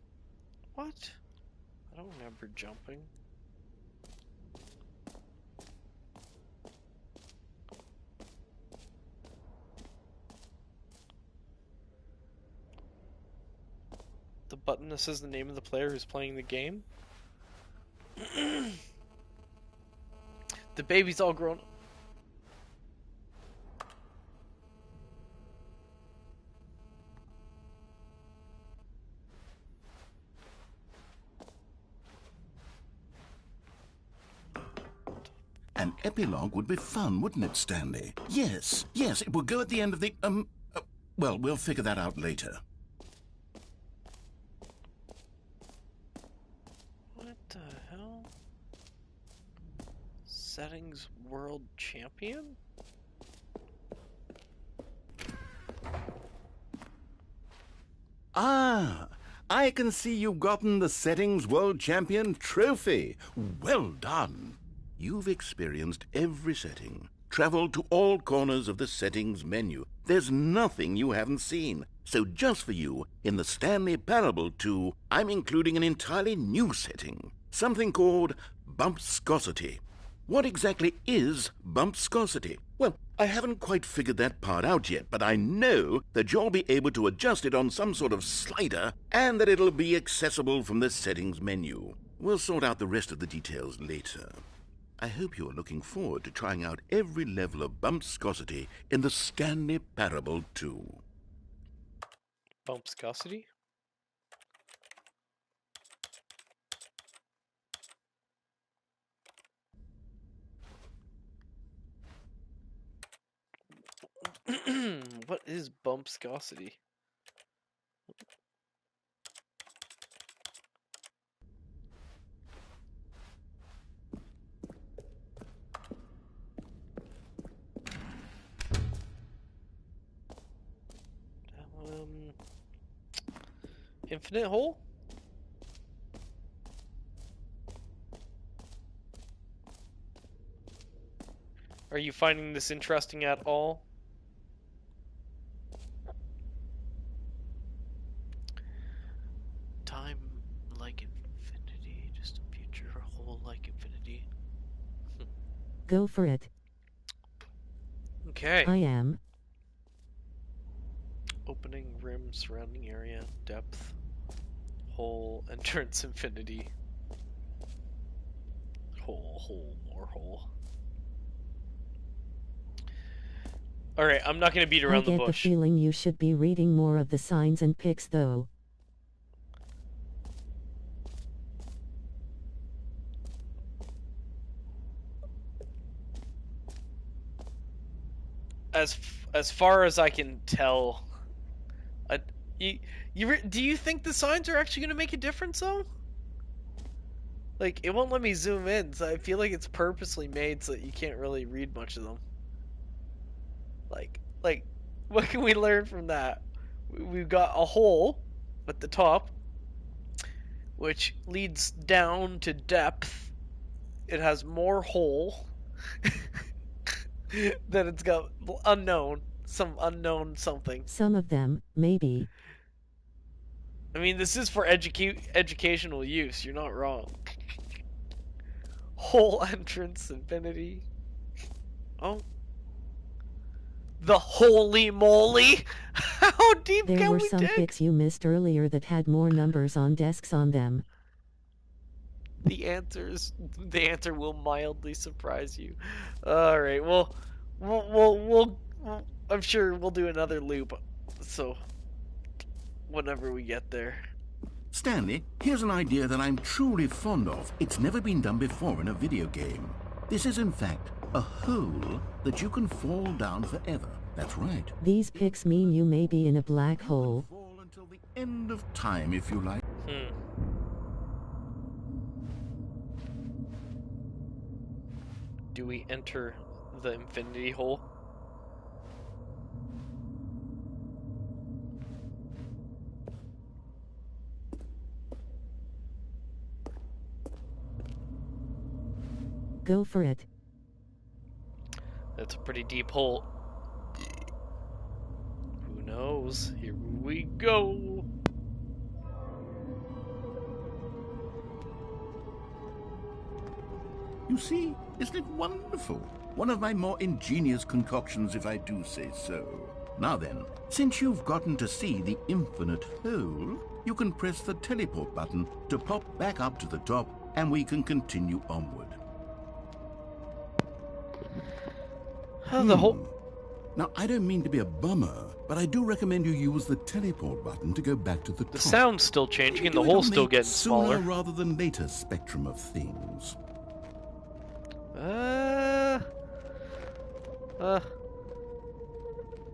What? I don't remember jumping. The button that says the name of the player who's playing the game? The baby's all grown up. An epilogue would be fun, wouldn't it, Stanley? Yes, it would go at the end of the, well, we'll figure that out later. What the hell? Settings World Champion? Ah, I can see you've gotten the Settings World Champion trophy. Well done. You've experienced every setting, traveled to all corners of the settings menu. There's nothing you haven't seen. So just for you, in the Stanley Parable 2, I'm including an entirely new setting, something called bumpscosity. What exactly is bumpscosity? Well, I haven't quite figured that part out yet, but I know that you'll be able to adjust it on some sort of slider and that it'll be accessible from the settings menu. We'll sort out the rest of the details later. I hope you're looking forward to trying out every level of bumpscosity in the Stanley Parable 2. Bumpscosity? What is bumpscosity? Infinite hole? Are you finding this interesting at all? Time like infinity, just a future hole like infinity. Go for it. Okay. I am. Opening, rim, surrounding area, depth, hole, entrance, infinity. Hole, more hole. Alright, I'm not gonna beat I around the get the bush. feeling you should be reading more of the signs and pics though. As far as I can tell, do you think the signs are actually gonna make a difference though? Like, it won't let me zoom in, so I feel like it's purposely made so that you can't really read much of them. Like, what can we learn from that? We've got a hole at the top, which leads down to depth. It has more hole. Then it's got unknown, some unknown something. Some of them, maybe. I mean, this is for educational use. You're not wrong. Whole entrance, infinity. Oh. The holy moly! How deep There can were we some dig? pics you missed earlier that had more numbers on desks on them. The answer will mildly surprise you. All right, well, I'm sure we'll do another loop. So, whenever we get there. Stanley, here's an idea that I'm truly fond of. It's never been done before in a video game. This is, in fact, a hole that you can fall down forever. That's right. These pics mean you may be in a black hole. Fall until the end of time, if you like. Do we enter the infinity hole? Go for it. That's a pretty deep hole. Who knows? Here we go. You see, isn't it wonderful? One of my more ingenious concoctions, if I do say so. Now then, since you've gotten to see the infinite hole, you can press the teleport button to pop back up to the top, and we can continue onward. The hole. Now, I don't mean to be a bummer, but I do recommend you use the teleport button to go back to the top. The sound's still changing and the Do it hole's on still getting sooner smaller. rather than later spectrum of things.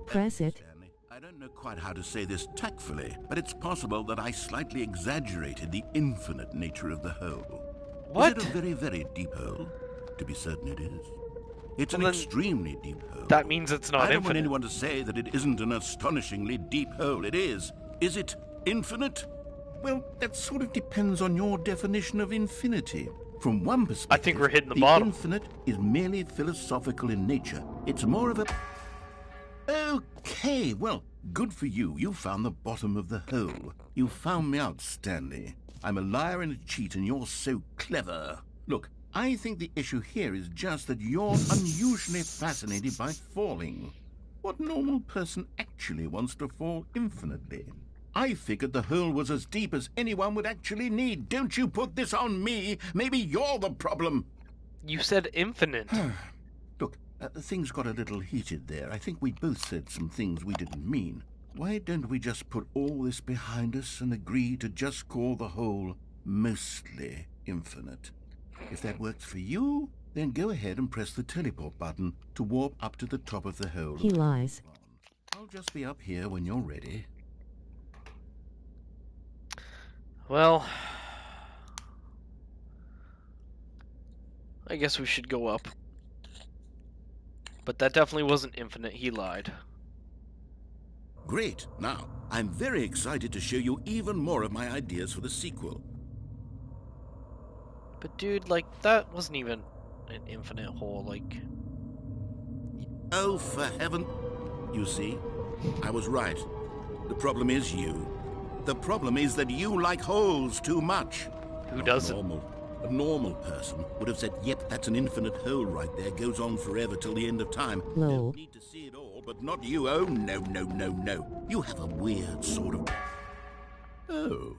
Press it. Stanley, I don't know quite how to say this tactfully, but it's possible that I slightly exaggerated the infinite nature of the hole. What? Is it a very, very deep hole? To be certain it is. It's Well, an then extremely deep hole. That means it's not I don't want infinite. anyone to say that it isn't an astonishingly deep hole. It is. Is it infinite? Well, that sort of depends on your definition of infinity. From one perspective, I think we're hitting the bottom. Infinite is merely philosophical in nature. It's more of a... Okay, well, good for you. You found the bottom of the hole. You found me out, Stanley. I'm a liar and a cheat, and you're so clever. Look, I think the issue here is just that you're unusually fascinated by falling. What normal person actually wants to fall infinitely? I figured the hole was as deep as anyone would actually need. Don't you put this on me. Maybe you're the problem. You said infinite. Look, things got a little heated there. I think we both said some things we didn't mean. Why don't we just put all this behind us and agree to just call the hole mostly infinite? If that works for you, then go ahead and press the teleport button to warp up to the top of the hole. He lies. I'll just be up here when you're ready. Well, I guess we should go up. But that definitely wasn't infinite. He lied. Great. Now, I'm very excited to show you even more of my ideas for the sequel. But dude, like, that wasn't even an infinite hole. Like, Oh, for heaven... You see, I was right. The problem is you. The problem is that you like holes too much. who doesn't? A normal person would have said, yep, that's an infinite hole right there, goes on forever till the end of time. Lol. Don't need to see it all, but not you. Oh, no, no, no, no. You have a weird sort of... Oh.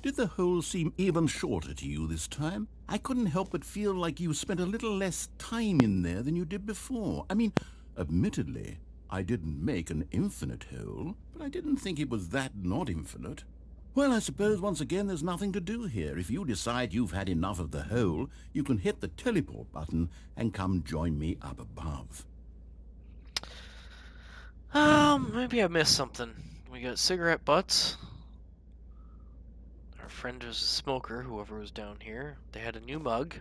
Did the hole seem even shorter to you this time? I couldn't help but feel like you spent a little less time in there than you did before. I mean, admittedly, I didn't make an infinite hole, but I didn't think it was that not infinite. Well, I suppose once again there's nothing to do here. If you decide you've had enough of the hole, you can hit the teleport button and come join me up above. Maybe I missed something. We got cigarette butts. Our friend was a smoker, whoever was down here. They had a new mug.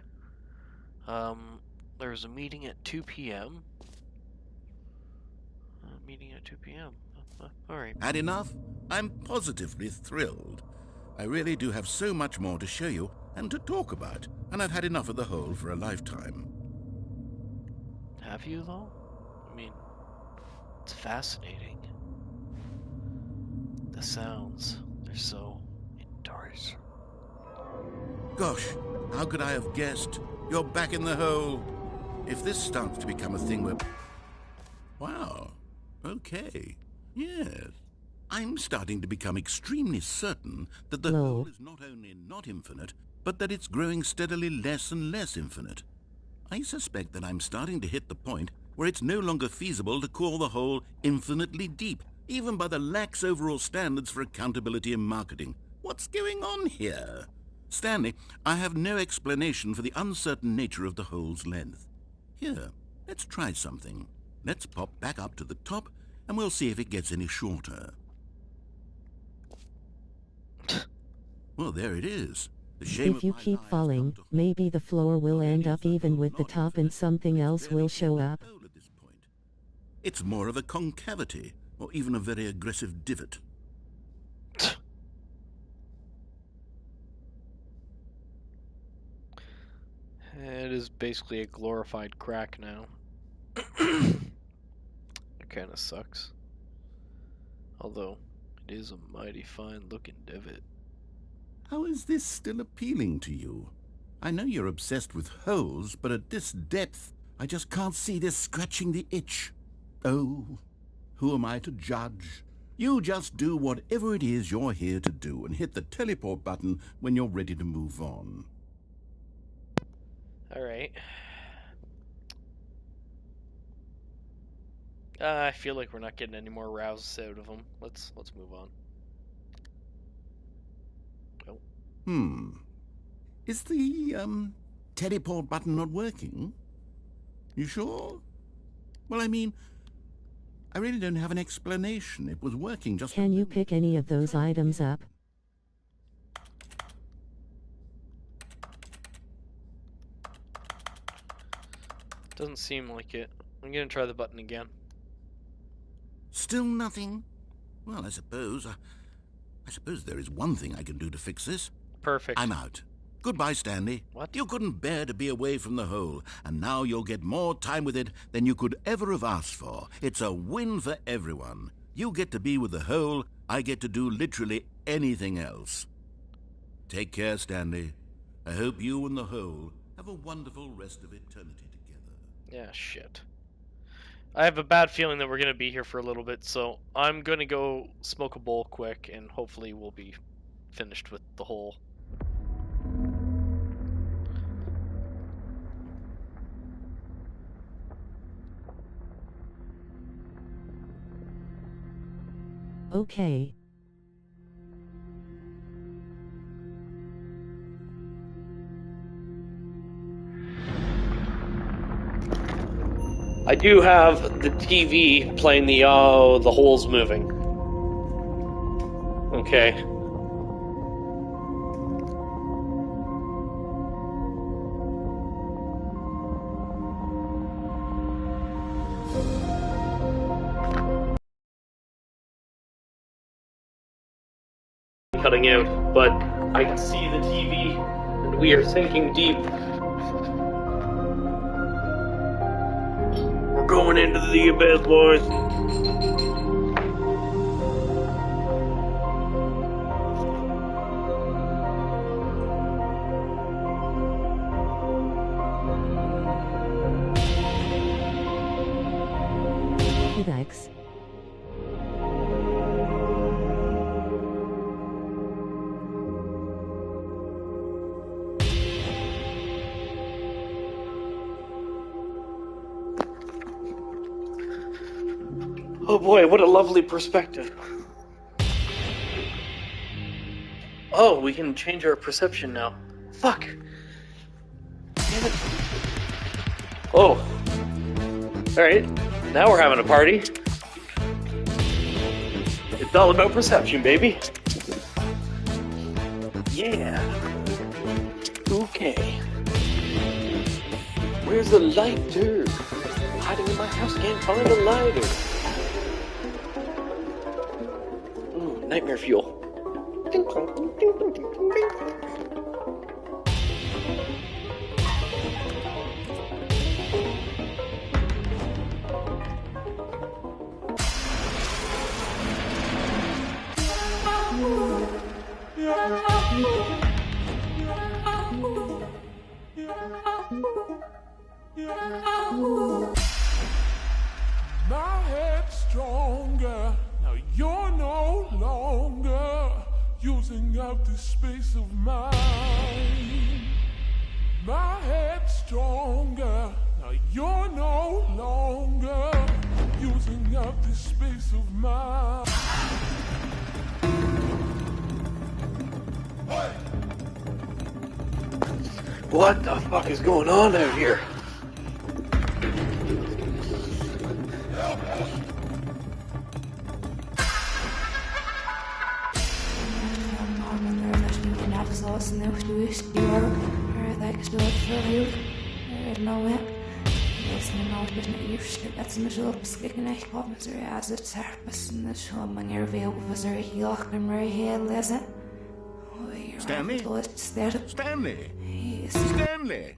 There was a meeting at 2 p.m. Meeting at 2 p.m. Alright. Had enough? I'm positively thrilled. I really do have so much more to show you and to talk about, and I've had enough of the hole for a lifetime. Have you, though? I mean, it's fascinating. The sounds, they're so indoors. Gosh, how could I have guessed? You're back in the hole. If this starts to become a thing where... Wow. Okay. Yes. I'm starting to become extremely certain that the hole is not only not infinite, but that it's growing steadily less and less infinite. I suspect that I'm starting to hit the point where it's no longer feasible to call the hole infinitely deep, even by the lax overall standards for accountability in marketing. What's going on here? Stanley, I have no explanation for the uncertain nature of the hole's length. Here, let's try something. Let's pop back up to the top, and we'll see if it gets any shorter. Well, there it is. The shame If you keep falling, maybe the floor will end up even with the top and something else will show up. It's more of a concavity, or even a very aggressive divot. It is basically a glorified crack now. It kind of sucks. Although, it is a mighty fine looking divot. How is this still appealing to you? I know you're obsessed with holes, but at this depth, I just can't see this scratching the itch. Oh, who am I to judge? You just do whatever it is you're here to do and hit the teleport button when you're ready to move on. Alright. I feel like we're not getting any more rouses out of him. Let's move on. Oh. Is the, teleport button not working? You sure? Well, I mean, I really don't have an explanation. It was working just... Can you pick any of those items up? Doesn't seem like it. I'm gonna try the button again. Still nothing? Well, I suppose there is one thing I can do to fix this. Perfect. I'm out. Goodbye, Stanley. What? You couldn't bear to be away from the hole, and now you'll get more time with it than you could ever have asked for. It's a win for everyone. You get to be with the hole, I get to do literally anything else. Take care, Stanley. I hope you and the hole have a wonderful rest of eternity together. Yeah, shit. I have a bad feeling that we're gonna be here for a little bit, so I'm gonna go smoke a bowl quick, and hopefully we'll be finished with the hole. Okay. I do have the TV playing the hole's moving. Okay. Cutting out, but I can see the TV, and we are sinking deep. We're going into the abyss, boys. Thanks. Oh boy, what a lovely perspective. Oh, we can change our perception now. Fuck. Damn it. Oh. Alright, now we're having a party. It's all about perception, baby. Yeah. Okay. Where's the lighter? Hiding in my house, can't find a lighter. Nightmare fuel. My head's stronger. Now you're no longer using up this space of mine. My head's stronger. Now you're no longer using up this space of mine. What the fuck is going on out here? Stanley? Stanley? Stanley?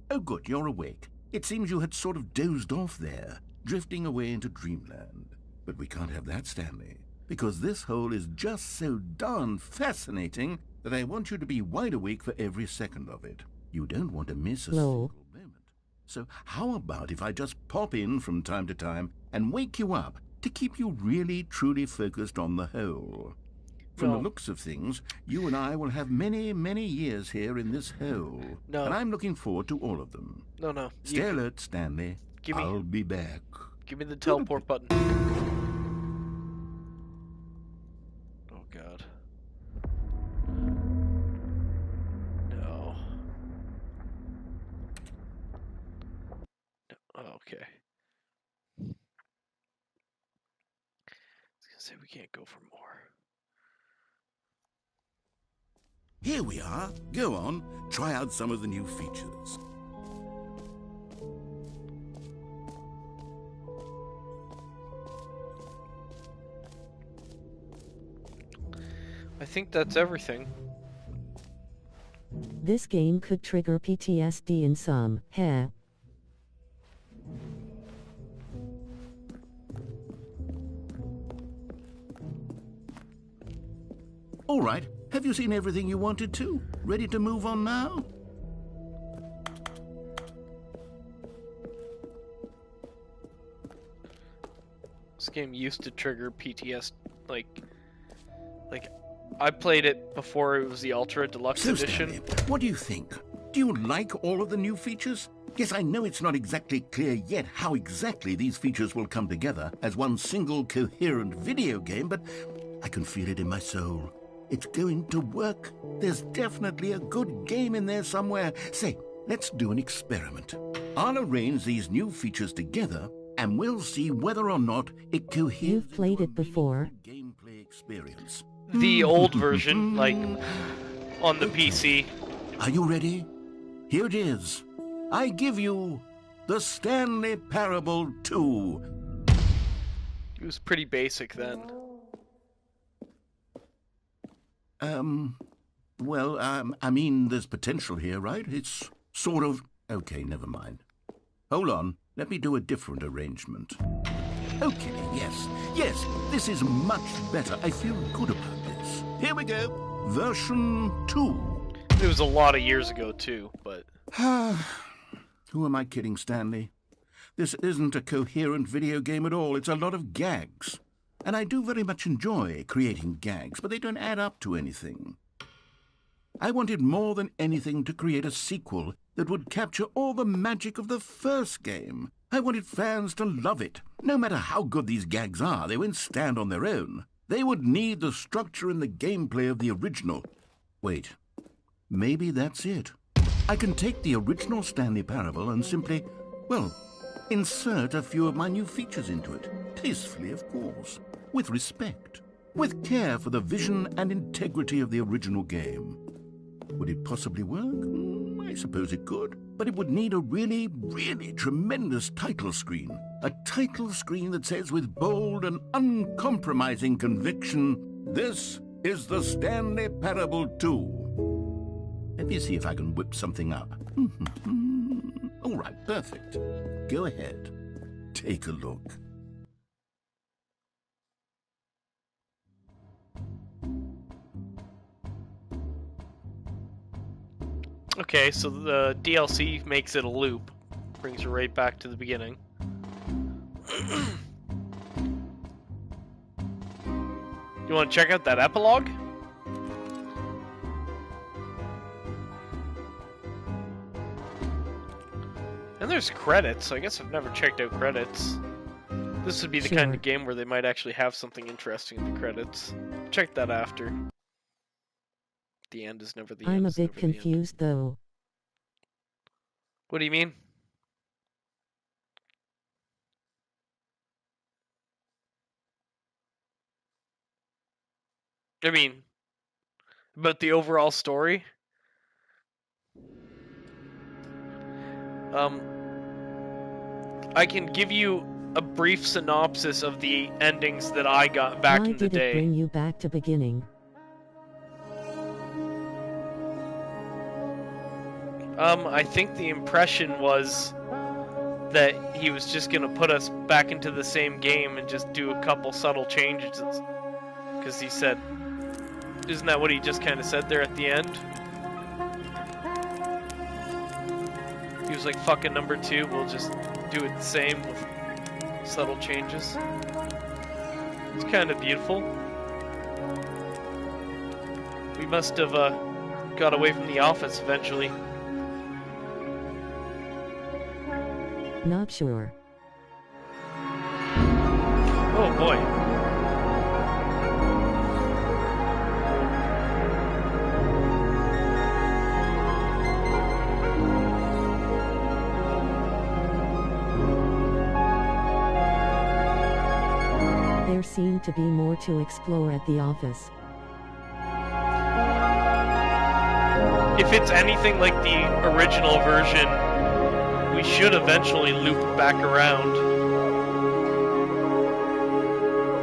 Oh, good, you're awake. It seems you had sort of dozed off there, drifting away into dreamland. But we can't have that, Stanley, because this hole is just so darn fascinating that I want you to be wide awake for every second of it. You don't want to miss a Lol. single moment. So how about if I just pop in from time to time and wake you up to keep you really, truly focused on the hole? From the No. looks of things, you and I will have many, many years here in this hole. No. And I'm looking forward to all of them. No. Stay alert, Stanley. Give me- I'll be back. Give me the teleport button. Oh god. No. Oh, okay. I was gonna say we can't go for more. Here we are. Go on. Try out some of the new features. I think that's everything. This game could trigger PTSD in some. Heh. All right. Have you seen everything you wanted to? Ready to move on now? This game used to trigger PTSD, like I played it before it was the Ultra Deluxe So, Edition. Stanley, what do you think? Do you like all of the new features? Yes, I know it's not exactly clear yet how exactly these features will come together as one single coherent video game, but I can feel it in my soul. It's going to work. There's definitely a good game in there somewhere. Say, let's do an experiment. I'll arrange these new features together, and we'll see whether or not it coheres. You've played into it a before. meaningful gameplay experience. The old version, like on the PC. Are you ready? Here it is. I give you the Stanley Parable 2. It was pretty basic then. I mean, there's potential here, right? It's sort of... Okay, never mind. Hold on. Let me do a different arrangement. Okay, yes, this is much better. I feel good about this. Here we go. Version 2. It was a lot of years ago too, but Who am I kidding, Stanley? This isn't a coherent video game at all. It's a lot of gags. And I do very much enjoy creating gags, but they don't add up to anything. I wanted more than anything to create a sequel that would capture all the magic of the first game. I wanted fans to love it. No matter how good these gags are, they won't stand on their own. They would need the structure and the gameplay of the original. Wait, maybe that's it. I can take the original Stanley Parable and simply, well, insert a few of my new features into it. Tastefully, of course. With respect. With care for the vision and integrity of the original game. Would it possibly work? I suppose it could. But it would need a really, really tremendous title screen. A title screen that says with bold and uncompromising conviction, "This is the Stanley Parable 2. Let me see if I can whip something up. All right, perfect. Go ahead. Take a look. okay, so the DLC makes it a loop. Brings you right back to the beginning. You want to check out that epilogue? And there's credits. I guess I've never checked out credits. This would be the kind Sure. of game where they might actually have something interesting in the credits. Check that after. The end is never the end. I'm a is bit never the end. confused though. What do you mean? I mean, about the overall story? I can give you a brief synopsis of the endings that I got back Why in the did it day. bring you back to beginning? I think the impression was that he was just gonna put us back into the same game and just do a couple subtle changes. Because he said, isn't that what he just kind of said there at the end? He was like, fucking number 2, we'll just do it the same with subtle changes. It's kind of beautiful. We must have got away from the office eventually. Not sure. Oh boy. There seemed to be more to explore at the office. If it's anything like the original version, we should eventually loop back around.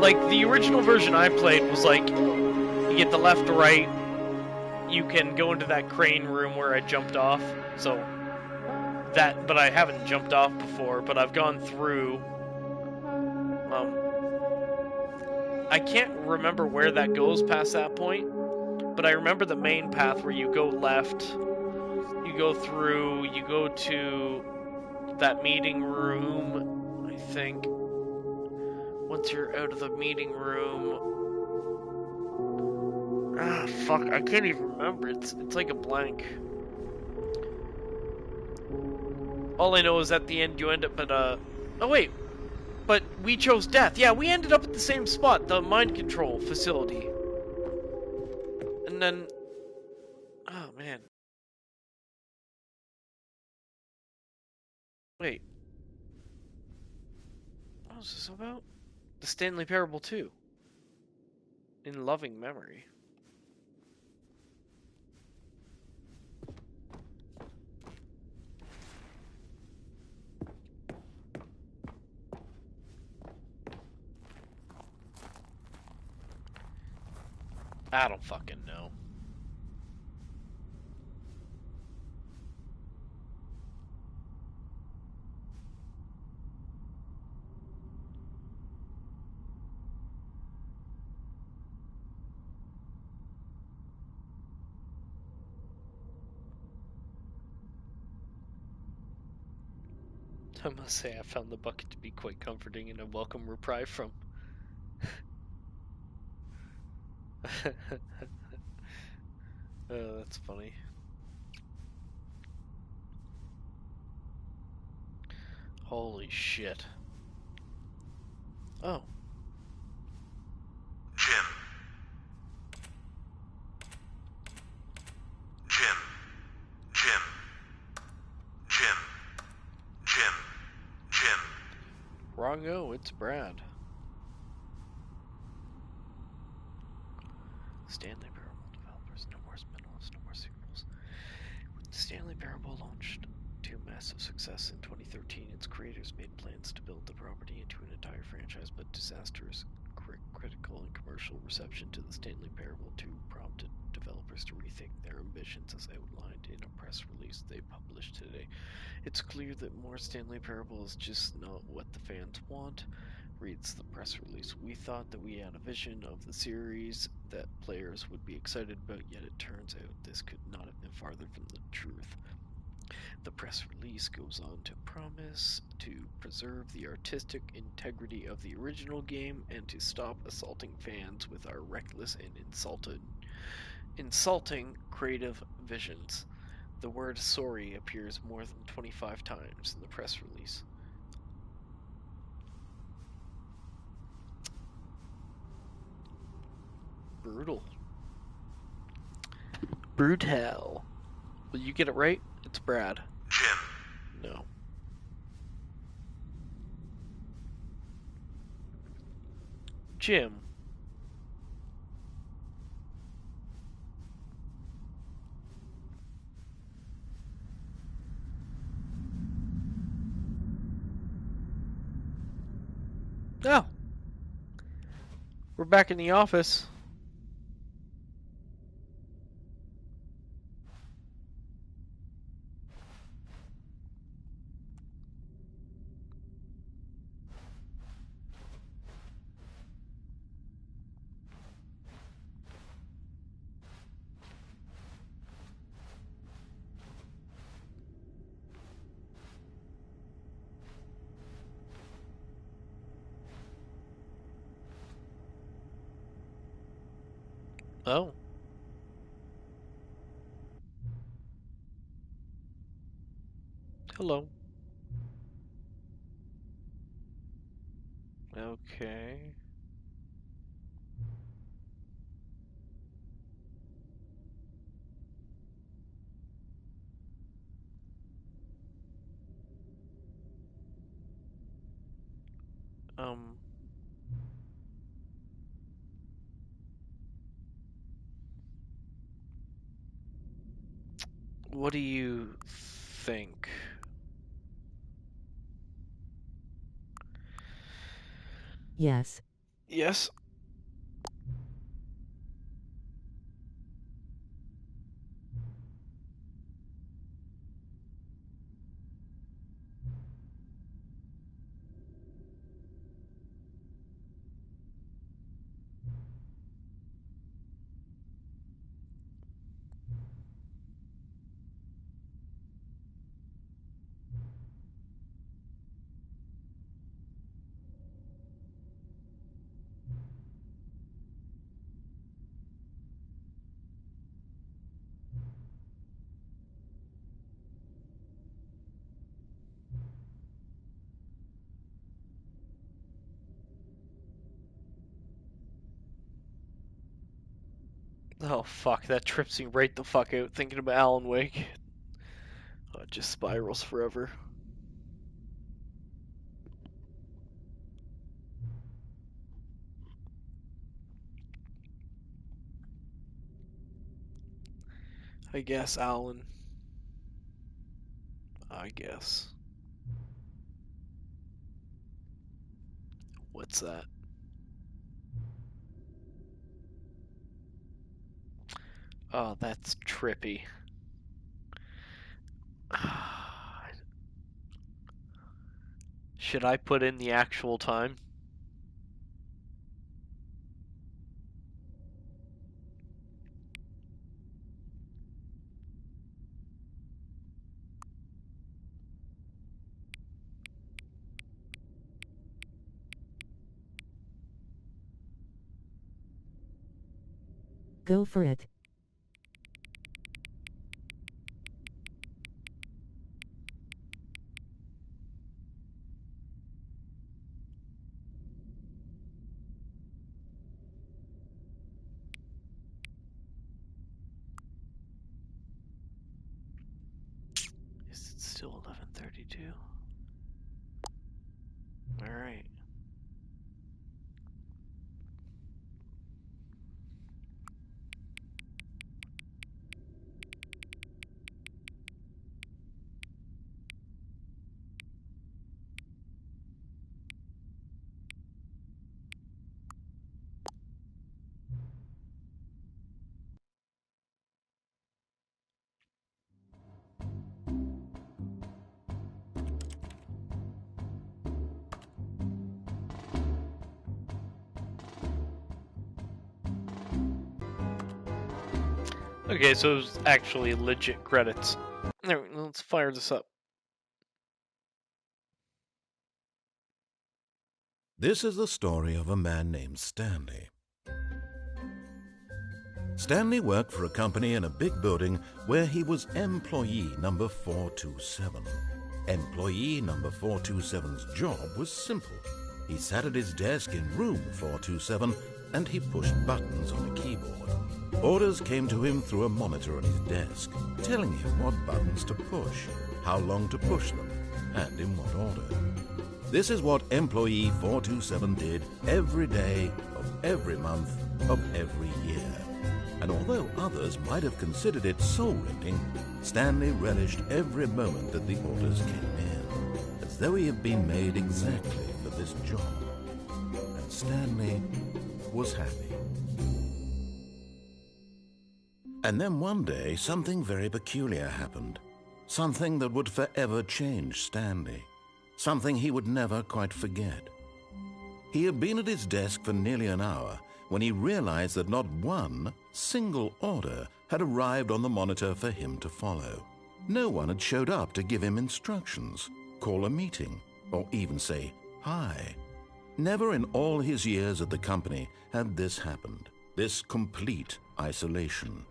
Like, the original version I played was like, you get the left to right, you can go into that crane room where I jumped off, so that, but I haven't jumped off before, but I've gone through. I can't remember where that goes past that point, but I remember the main path where you go left, you go through, you go to that meeting room, I think. Once you're out of the meeting room... Ah, fuck, I can't even remember. It's like a blank. All I know is at the end you end up at a... Oh, wait. But we chose death. Yeah, we ended up at the same spot, the mind control facility. And then... Oh, man. Wait. What was this about? The Stanley Parable 2. In loving memory. I don't fucking know. I must say I found the bucket to be quite comforting and a welcome reprieve from. Oh, that's funny. Holy shit. Oh. Jim. Jim. Jim. Jim. Jim. Jim. Wrongo, it's Brad. Stanley Parable developers, no more spin-offs, no more sequels. When Stanley Parable launched to massive success in 2013, its creators made plans to build the property into an entire franchise, but disastrous critical and commercial reception to the Stanley Parable 2 prompted developers to rethink their ambitions as outlined in a press release they published today. It's clear that more Stanley Parable is just not what the fans want, reads the press release. We thought that we had a vision of the series that players would be excited about, yet it turns out this could not have been farther from the truth. The press release goes on to promise to preserve the artistic integrity of the original game and to stop assaulting fans with our reckless and insulting creative visions. The word sorry appears more than 25 times in the press release. Brutal. Brutal. Will you get it right? It's Brad. Jim. No. Jim. Oh. We're back in the office. Oh. Hello. Okay. Um, what do you think? Yes. Yes? Oh, fuck, that trips me right the fuck out thinking about Alan Wake. Oh, it just spirals forever. I guess, Alan. I guess. What's that? Oh, that's trippy. Should I put in the actual time? Go for it. Is it still 11:32? Alright. Okay, so it was actually legit credits. Alright, let's fire this up. This is the story of a man named Stanley. Stanley worked for a company in a big building where he was employee number 427. Employee number 427's job was simple. He sat at his desk in room 427 and he pushed buttons on a keyboard. Orders came to him through a monitor on his desk, telling him what buttons to push, how long to push them, and in what order. This is what employee 427 did every day of every month of every year. And although others might have considered it soul-rending, Stanley relished every moment that the orders came in, as though he had been made exactly for this job. And Stanley was happy. And then one day, something very peculiar happened. Something that would forever change Stanley. Something he would never quite forget. He had been at his desk for nearly an hour when he realized that not one single order had arrived on the monitor for him to follow. No one had showed up to give him instructions, call a meeting, or even say hi. Never in all his years at the company had this happened. this complete isolation.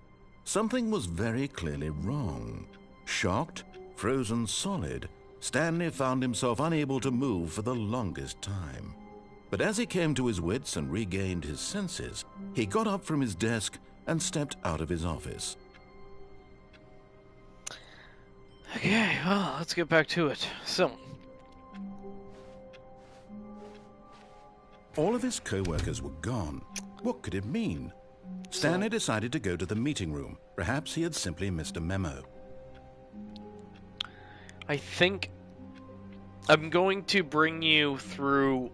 Something was very clearly wrong. Shocked, frozen solid, Stanley found himself unable to move for the longest time. But as he came to his wits and regained his senses, he got up from his desk and stepped out of his office. Okay, well, let's get back to it. So, all of his co-workers were gone. What could it mean? Stanley decided to go to the meeting room. Perhaps he had simply missed a memo. I think I'm going to bring you through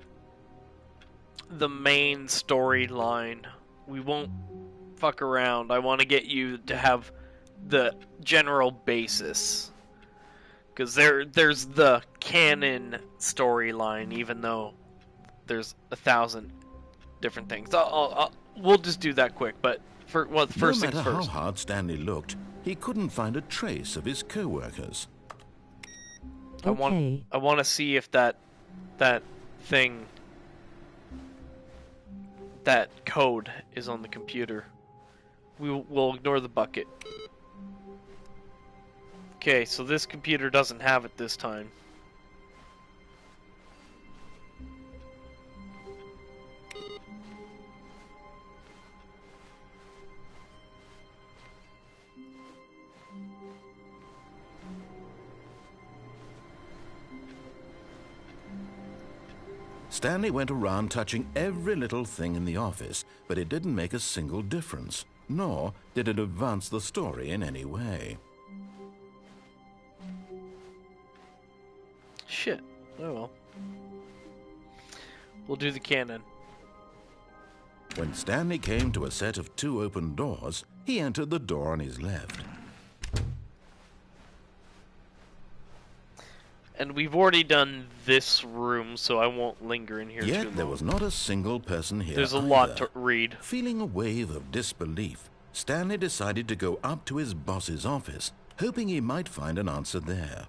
the main storyline. We won't fuck around. I want to get you to have the general basis. Because there's the canon storyline, even though there's 1,000 different things. We'll just do that quick, but first no things matter first. how hard Stanley looked, he couldn't find a trace of his co-workers. I want to see if that thing, that code is on the computer. We'll ignore the bucket. Okay, so this computer doesn't have it this time. Stanley went around touching every little thing in the office, but it didn't make a single difference, nor did it advance the story in any way. Shit. Oh well. We'll do the canon. When Stanley came to a set of 2 open doors, he entered the door on his left. And we've already done this room, so I won't linger in here too long. Yet there was not a single person here There's a either. lot to read. Feeling a wave of disbelief, Stanley decided to go up to his boss's office, hoping he might find an answer there.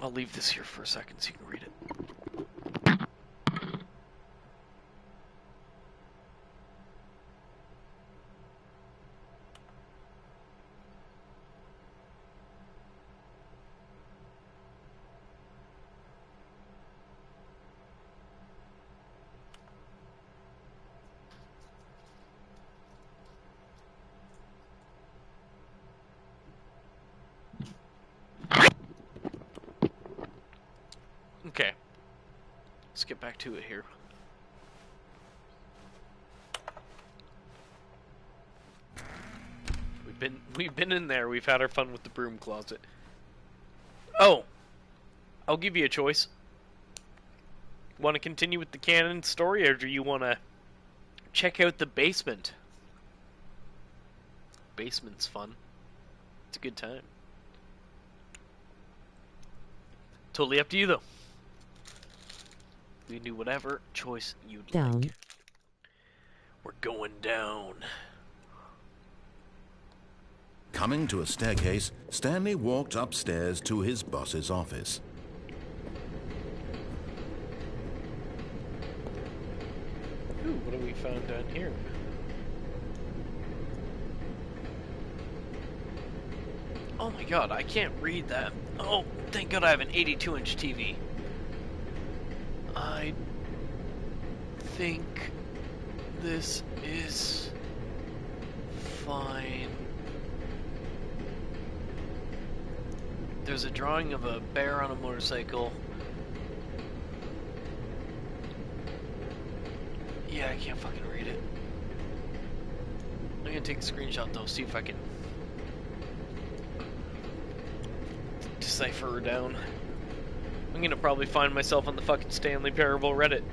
I'll leave this here for a second so you can read it. Okay. Let's get back to it here. We've been in there. We've had our fun with the broom closet. Oh, I'll give you a choice. Want to continue with the canon story, or do you want to check out the basement? Basement's fun. It's a good time. Totally up to you, though. We can do whatever choice you'd Down. like. We're going down. Coming to a staircase, Stanley walked upstairs to his boss's office. Ooh, what have we found down here? Oh my god, I can't read that. Oh, thank god I have an 82-inch TV. I think this is fine. There's a drawing of a bear on a motorcycle. Yeah, I can't fucking read it. I'm gonna take a screenshot though, see if I can decipher her down. I'm gonna probably find myself on the fucking Stanley Parable Reddit.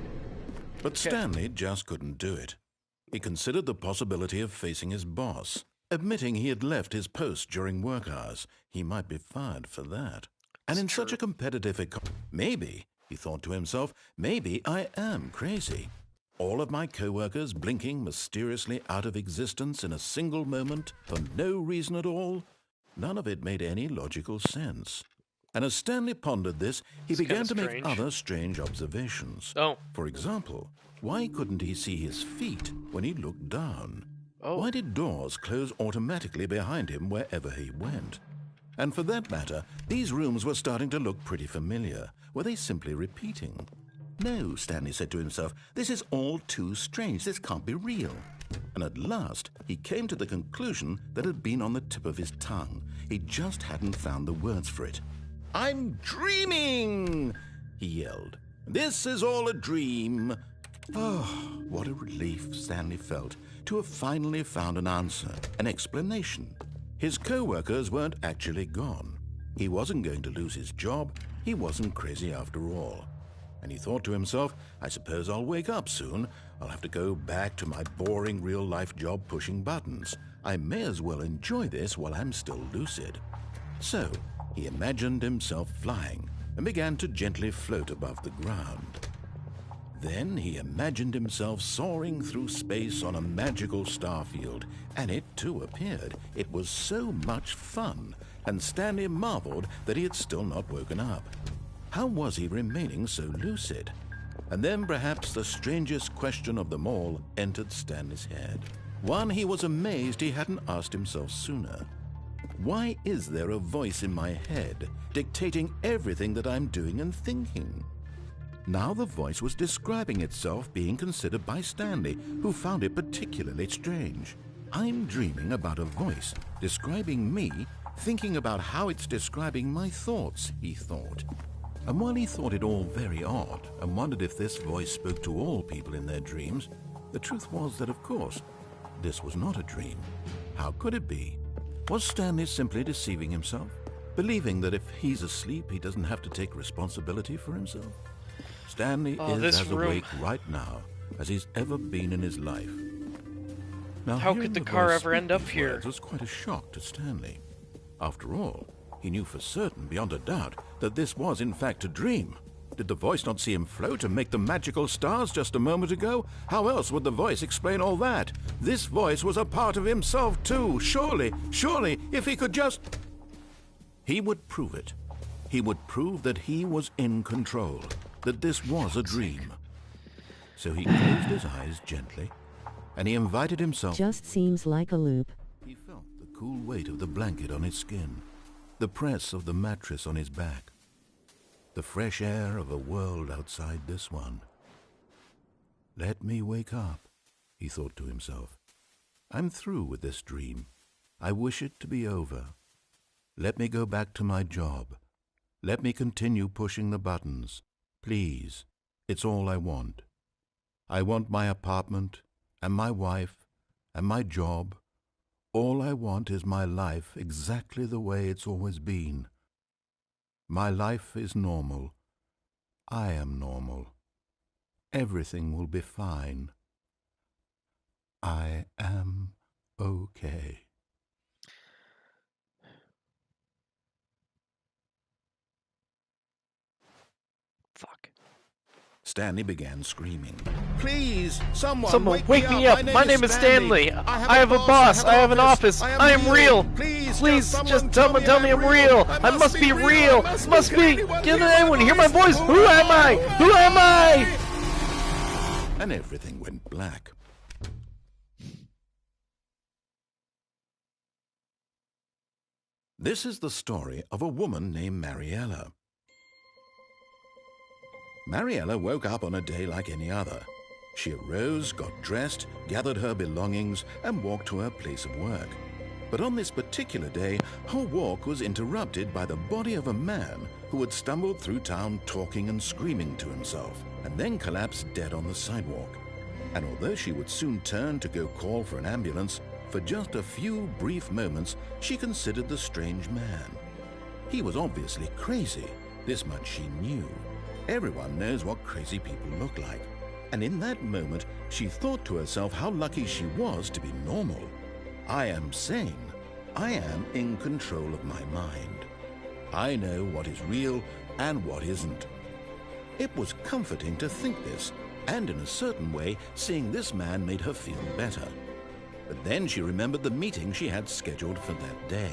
But Stanley just couldn't do it. He considered the possibility of facing his boss. Admitting he had left his post during work hours, he might be fired for that. And in such a competitive maybe, he thought to himself, maybe I am crazy. All of my co-workers blinking mysteriously out of existence in a single moment for no reason at all? None of it made any logical sense. And as Stanley pondered this, he It's began kinda to make strange. other strange observations. Oh. For example, why couldn't he see his feet when he looked down? Oh. Why did doors close automatically behind him wherever he went? And for that matter, these rooms were starting to look pretty familiar. Were they simply repeating? No, Stanley said to himself, this is all too strange. This can't be real. And at last, he came to the conclusion that had been on the tip of his tongue. He just hadn't found the words for it. I'm dreaming, he yelled. This is all a dream. Oh, what a relief Stanley felt to have finally found an answer, an explanation. His co-workers weren't actually gone. He wasn't going to lose his job. He wasn't crazy after all. And he thought to himself, I suppose I'll wake up soon. I'll have to go back to my boring real-life job pushing buttons. I may as well enjoy this while I'm still lucid. So, he imagined himself flying and began to gently float above the ground. Then he imagined himself soaring through space on a magical starfield, and it too appeared. It was so much fun, and Stanley marveled that he had still not woken up. How was he remaining so lucid? And then perhaps the strangest question of them all entered Stanley's head. One he was amazed he hadn't asked himself sooner. Why is there a voice in my head dictating everything that I'm doing and thinking? Now the voice was describing itself being considered by Stanley, who found it particularly strange. I'm dreaming about a voice describing me, thinking about how it's describing my thoughts, he thought. And while he thought it all very odd and wondered if this voice spoke to all people in their dreams, the truth was that, of course, this was not a dream. How could it be? Was Stanley simply deceiving himself, believing that if he's asleep, he doesn't have to take responsibility for himself? Stanley is as awake right now as he's ever been in his life. Now, How hearing could the voice car ever speak end up these here? words was quite a shock to Stanley. After all, he knew for certain, beyond a doubt, that this was in fact a dream. Did the voice not see him float and make the magical stars just a moment ago? How else would the voice explain all that? This voice was a part of himself too. Surely, if he could just... He would prove it. He would prove that he was in control, that this was a dream. So he closed his eyes gently, and he invited himself... Just seems like a loop. He felt the cool weight of the blanket on his skin, the press of the mattress on his back, the fresh air of a world outside this one. Let me wake up, he thought to himself. I'm through with this dream. I wish it to be over. Let me go back to my job. Let me continue pushing the buttons. Please, it's all I want. I want my apartment, and my wife, and my job. All I want is my life exactly the way it's always been. My life is normal. I am normal. Everything will be fine. I am okay. Fuck. Stanley began screaming. Please, someone wake me up. My name is Stanley. I have a boss. I have an office. I am real. Please, just tell me I'm real. I must be real. Must be. Can anyone hear my voice? Who am I? Who am I? And everything went black. This is the story of a woman named Mariella. Mariella woke up on a day like any other. She arose, got dressed, gathered her belongings, and walked to her place of work. But on this particular day, her walk was interrupted by the body of a man who had stumbled through town talking and screaming to himself, and then collapsed dead on the sidewalk. And although she would soon turn to go call for an ambulance, for just a few brief moments she considered the strange man. He was obviously crazy, this much she knew. Everyone knows what crazy people look like. And in that moment, she thought to herself how lucky she was to be normal. I am sane. I am in control of my mind. I know what is real and what isn't. It was comforting to think this, and in a certain way, seeing this man made her feel better. But then she remembered the meeting she had scheduled for that day.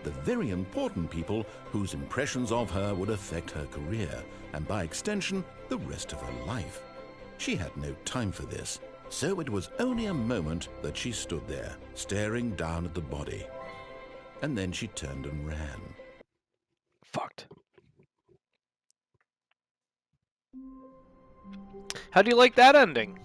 the very important people whose impressions of her would affect her career, and by extension, the rest of her life. She had no time for this, so it was only a moment that she stood there, staring down at the body. And then she turned and ran. Fucked. How do you like that ending?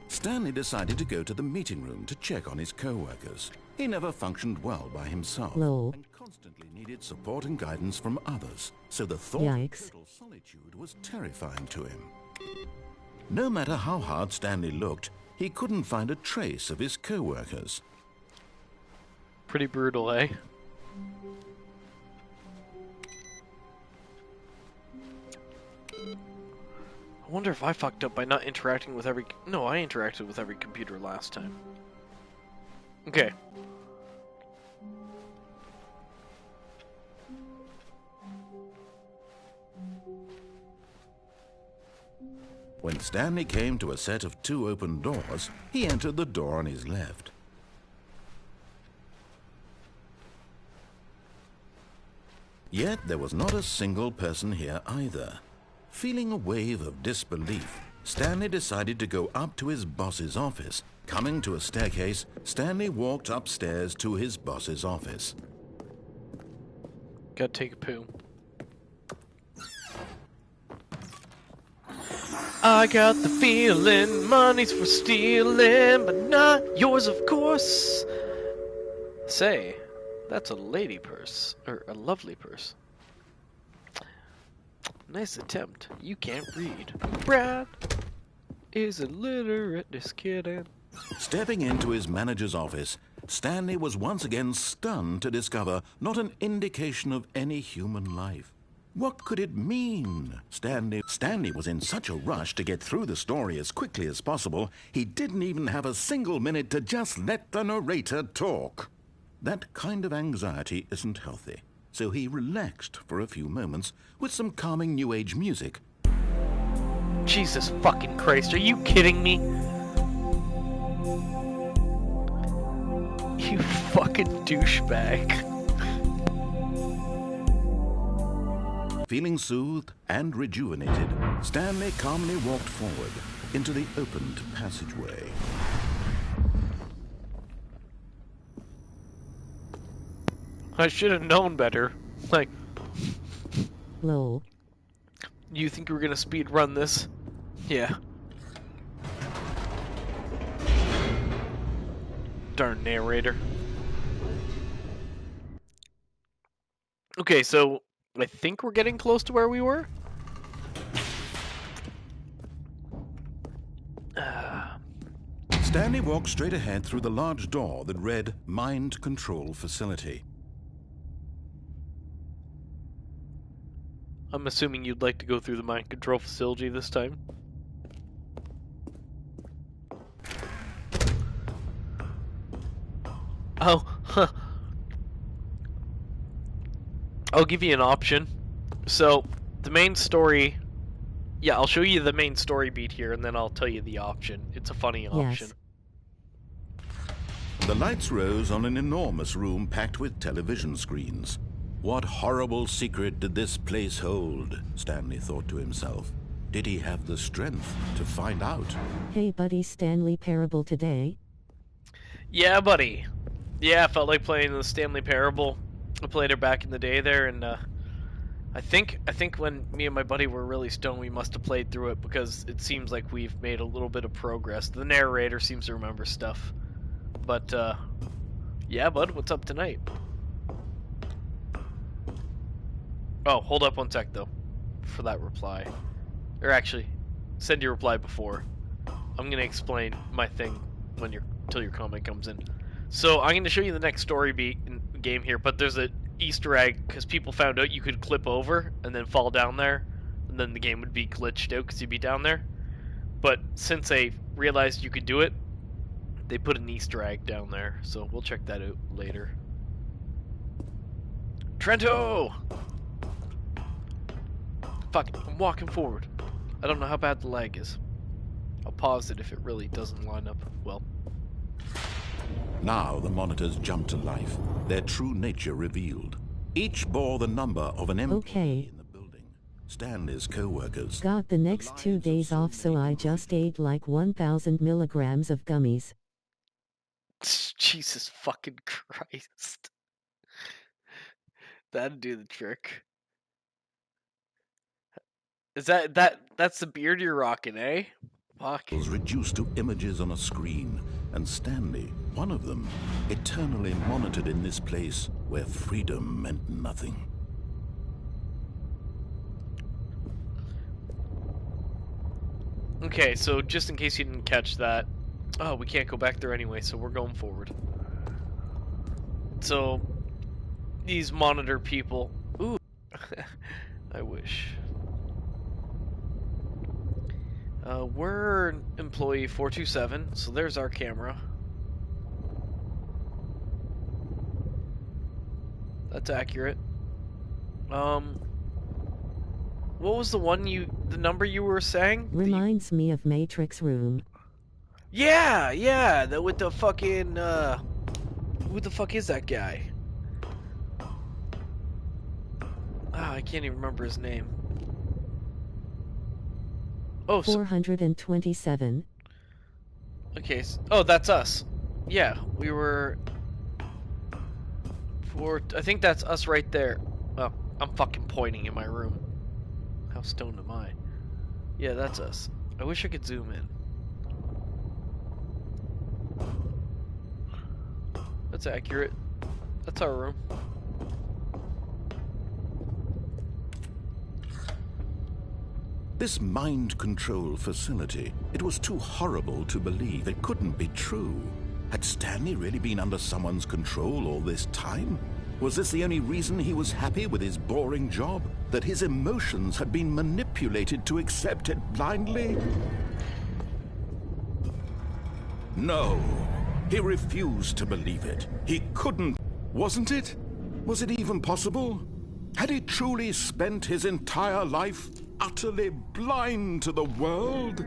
Stanley decided to go to the meeting room to check on his co-workers. He never functioned well by himself Lol. and constantly needed support and guidance from others, so the thought Yikes. of total solitude was terrifying to him. No matter how hard Stanley looked, he couldn't find a trace of his co-workers. Pretty brutal, eh? I wonder if I fucked up by not interacting with every... No, I interacted with every computer last time. Okay. When Stanley came to a set of 2 open doors, he entered the door on his left. Yet there was not a single person here either. Feeling a wave of disbelief, Stanley decided to go up to his boss's office. Coming to a staircase, Stanley walked upstairs to his boss's office. Gotta take a poo. I got the feeling money's for stealing, but not yours, of course. Say, that's a lady purse, or a lovely purse. Nice attempt. You can't read. Brad is illiterate, just kidding. Stepping into his manager's office, Stanley was once again stunned to discover not an indication of any human life. What could it mean? Stanley was in such a rush to get through the story as quickly as possible, he didn't even have a single minute to just let the narrator talk. That kind of anxiety isn't healthy, so he relaxed for a few moments with some calming New Age music. Jesus fucking Christ, are you kidding me? You fucking douchebag. Feeling soothed and rejuvenated, Stanley calmly walked forward into the opened passageway. I should have known better. Like, Lol. you think we're gonna speed run this? Yeah. Darn narrator. Okay, so I think we're getting close to where we were. Stanley walked straight ahead through the large door that read Mind Control Facility. I'm assuming you'd like to go through the mind control facility this time. Oh, huh. I'll give you an option. So, the main story... Yeah, I'll show you the main story beat here, and then I'll tell you the option. It's a funny option. The lights rose on an enormous room packed with television screens. What horrible secret did this place hold? Stanley thought to himself. Did he have the strength to find out? Hey buddy, Stanley Parable today? Yeah, buddy. Yeah, I felt like playing the Stanley Parable. I played her back in the day there, and I think when me and my buddy were really stoned, we must have played through it because it seems like we've made a little bit of progress. The narrator seems to remember stuff. But, yeah, bud, what's up tonight? Oh, hold up one sec, though, for that reply. Or actually, send your reply before. I'm gonna explain my thing when till your comment comes in. So, I'm gonna show you the next story beat in the game here, but there's an Easter egg, because people found out you could clip over and then fall down there, and then the game would be glitched out because you'd be down there. But since they realized you could do it, they put an Easter egg down there, so we'll check that out later. Trento! Fuck, I'm walking forward. I don't know how bad the lag is. I'll pause it if it really doesn't line up well. Now the monitors jumped to life, their true nature revealed. Each bore the number of an employee Okay. in the building. Stanley's co-workers. Got the next 2 days off, so I just ate like 1,000 milligrams of gummies. Jesus fucking Christ. That'd do the trick. Is that's the beard you're rocking, eh? Fuck. Was reduced to images on a screen, and Stanley, one of them, eternally monitored in this place where freedom meant nothing. Okay, so just in case you didn't catch that, oh, we can't go back there anyway, so we're going forward. So, these monitor people, ooh, I wish. We're employee 427, so there's our camera. That's accurate. What was the number you were saying? Reminds me of Matrix Room. Yeah, with the fucking, who the fuck is that guy? Ah, I can't even remember his name. Oh, 427. Okay, oh, that's us. Yeah, we were... I think that's us right there. Oh, I'm fucking pointing in my room. How stoned am I? Yeah, that's us. I wish I could zoom in. That's accurate. That's our room. This mind control facility, it was too horrible to believe. It couldn't be true. Had Stanley really been under someone's control all this time? Was this the only reason he was happy with his boring job? That his emotions had been manipulated to accept it blindly? No, he refused to believe it. He couldn't. Wasn't it? Was it even possible? Had he truly spent his entire life utterly blind to the world?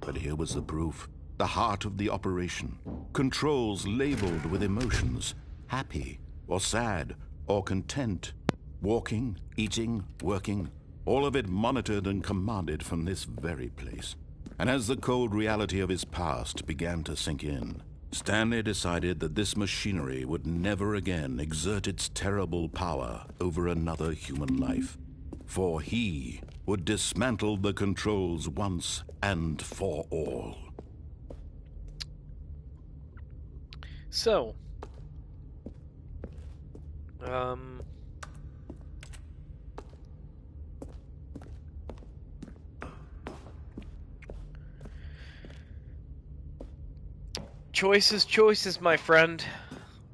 But here was the proof. The heart of the operation. Controls labeled with emotions. Happy, or sad, or content. Walking, eating, working. All of it monitored and commanded from this very place. And as the cold reality of his past began to sink in, Stanley decided that this machinery would never again exert its terrible power over another human life. For he would dismantle the controls once and for all. So, choices, my friend.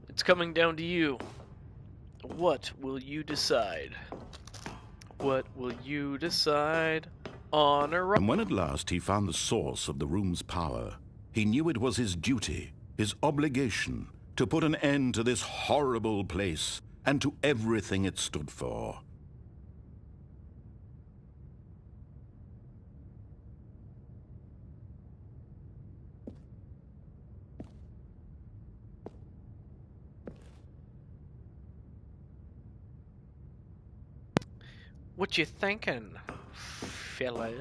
It's coming down to you. What will you decide? What will you decide? On or off? And when at last he found the source of the room's power, he knew it was his duty, his obligation, to put an end to this horrible place and to everything it stood for. What you thinking, fella?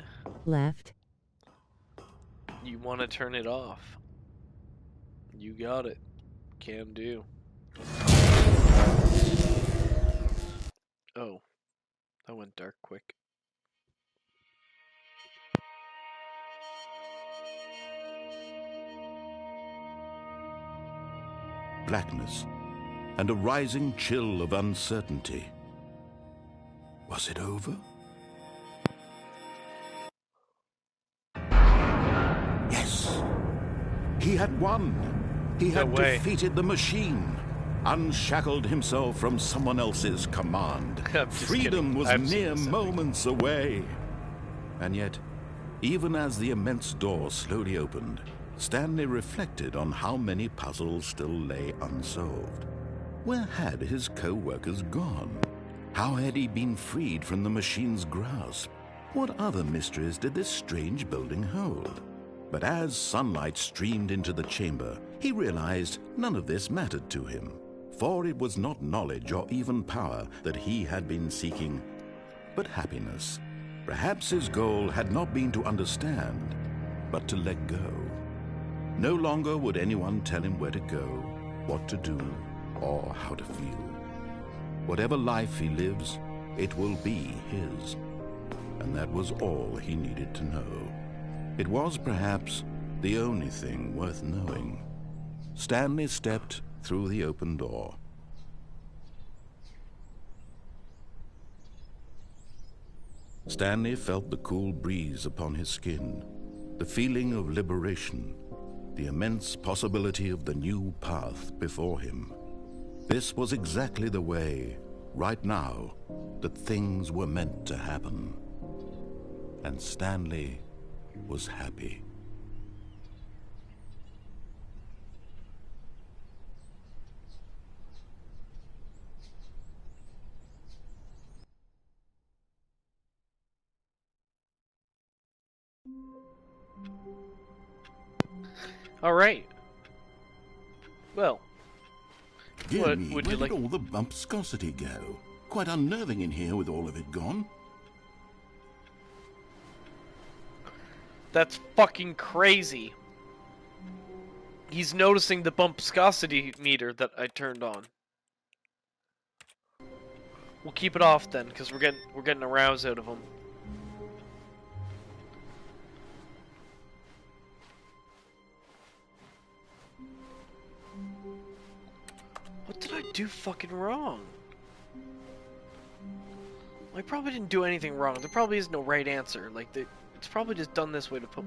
Left. You want to turn it off? You got it. Can do. Oh, that went dark quick. Blackness and a rising chill of uncertainty. Was it over? Yes. He had won. He had defeated the machine, unshackled himself from someone else's command. Freedom was mere moments away. And yet, even as the immense door slowly opened, Stanley reflected on how many puzzles still lay unsolved. Where had his co-workers gone? How had he been freed from the machine's grasp? What other mysteries did this strange building hold? But as sunlight streamed into the chamber, he realized none of this mattered to him, for it was not knowledge or even power that he had been seeking, but happiness. Perhaps his goal had not been to understand, but to let go. No longer would anyone tell him where to go, what to do, or how to feel. Whatever life he lives, it will be his. And that was all he needed to know. It was perhaps the only thing worth knowing. Stanley stepped through the open door. Stanley felt the cool breeze upon his skin, the feeling of liberation, the immense possibility of the new path before him. This was exactly the way, right now, that things were meant to happen. And Stanley was happy. All right. Well, Dear me, would where you like? did all the bumpscosity go? Quite unnerving in here with all of it gone. That's fucking crazy. He's noticing the bumpscosity meter that I turned on. We'll keep it off then, because we're getting a rouse out of him. What did I do fucking wrong? I probably didn't do anything wrong. There probably is no right answer. Like, it's probably just done this way to put...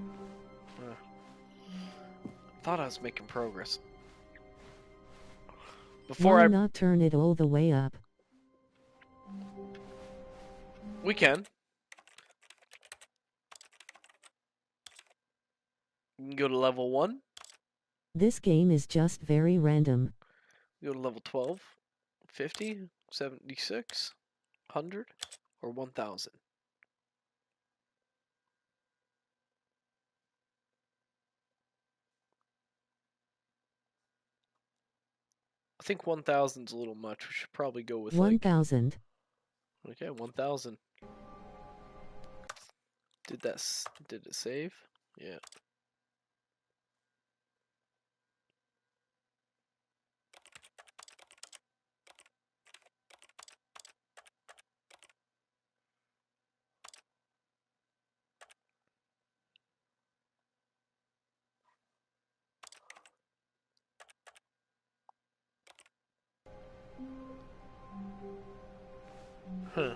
thought I was making progress. Why not turn it all the way up? We can. We can go to level 1. This game is just very random. Go to level 12, 50, 76, 100, or 1000. I think 1000's a little much. We should probably go with 1000. Okay, 1000. Did it save? Yeah. Huh.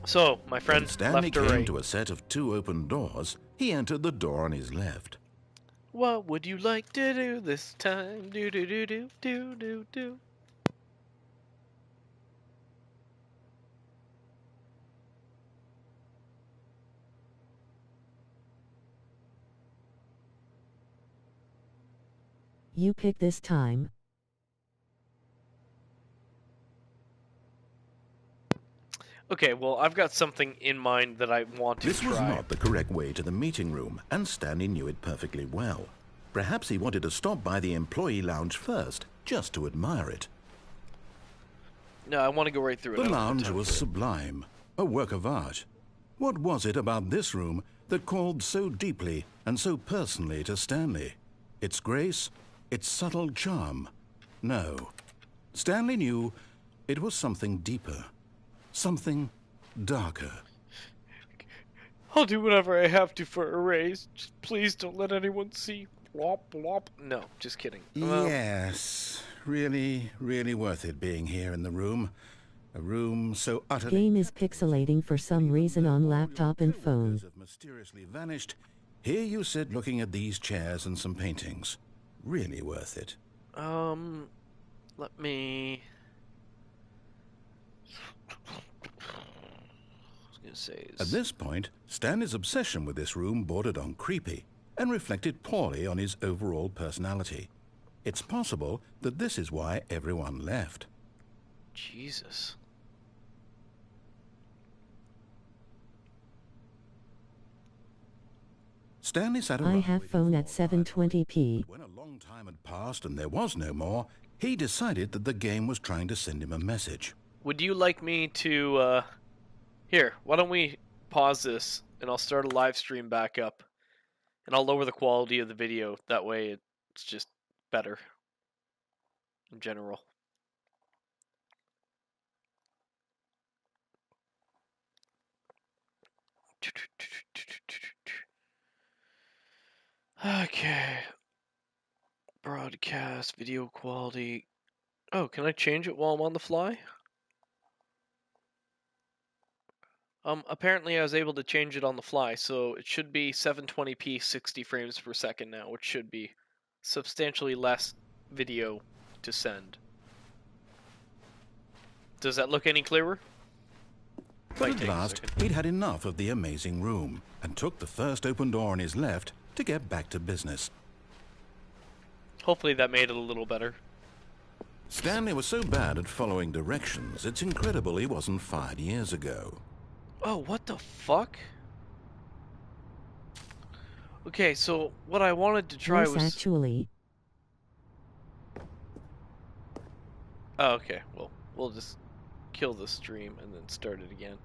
So, my friend, When Stanley left or came right? to a set of 2 open doors, he entered the door on his left. What would you like to do this time? Do do do do do do do. You pick this time. Okay, well, I've got something in mind that I want to This try. was not the correct way to the meeting room, and Stanley knew it perfectly well. Perhaps he wanted to stop by the employee lounge first, just to admire it. No, I want to go right through it. The I don't have lounge time was for it. sublime, a work of art. What was it about this room that called so deeply and so personally to Stanley? Its grace? Its subtle charm? No. Stanley knew it was something deeper. Something darker. I'll do whatever I have to for a raise. Just please don't let anyone see. Blop, blop. No, just kidding. Yes. Really, really worth it being here in the room. A room so utterly... Game is pixelating for some reason on laptop and phone. have mysteriously vanished. Here you sit looking at these chairs and some paintings. Really worth it. Let me... At this point, Stanley's obsession with this room bordered on creepy and reflected poorly on his overall personality. It's possible that this is why everyone left. Jesus. Stanley sat I around have waiting phone for at a while. 720p. But when a long time had passed and there was no more, he decided that the game was trying to send him a message. Would you like me to, Here, why don't we pause this, and I'll start a live stream back up. And I'll lower the quality of the video, that way it's just better. In general. Okay. Broadcast, video quality. Oh, can I change it while I'm on the fly? Apparently I was able to change it on the fly, so it should be 720p 60 frames per second now, which should be substantially less video to send. Does that look any clearer? But at last, he'd had enough of the amazing room and took the first open door on his left to get back to business. Hopefully that made it a little better. Stanley was so bad at following directions, it's incredible he wasn't fired years ago. Oh, what the fuck? Okay, so what I wanted to try Yes, was... actually. Oh, okay, well, we'll just kill the stream and then start it again.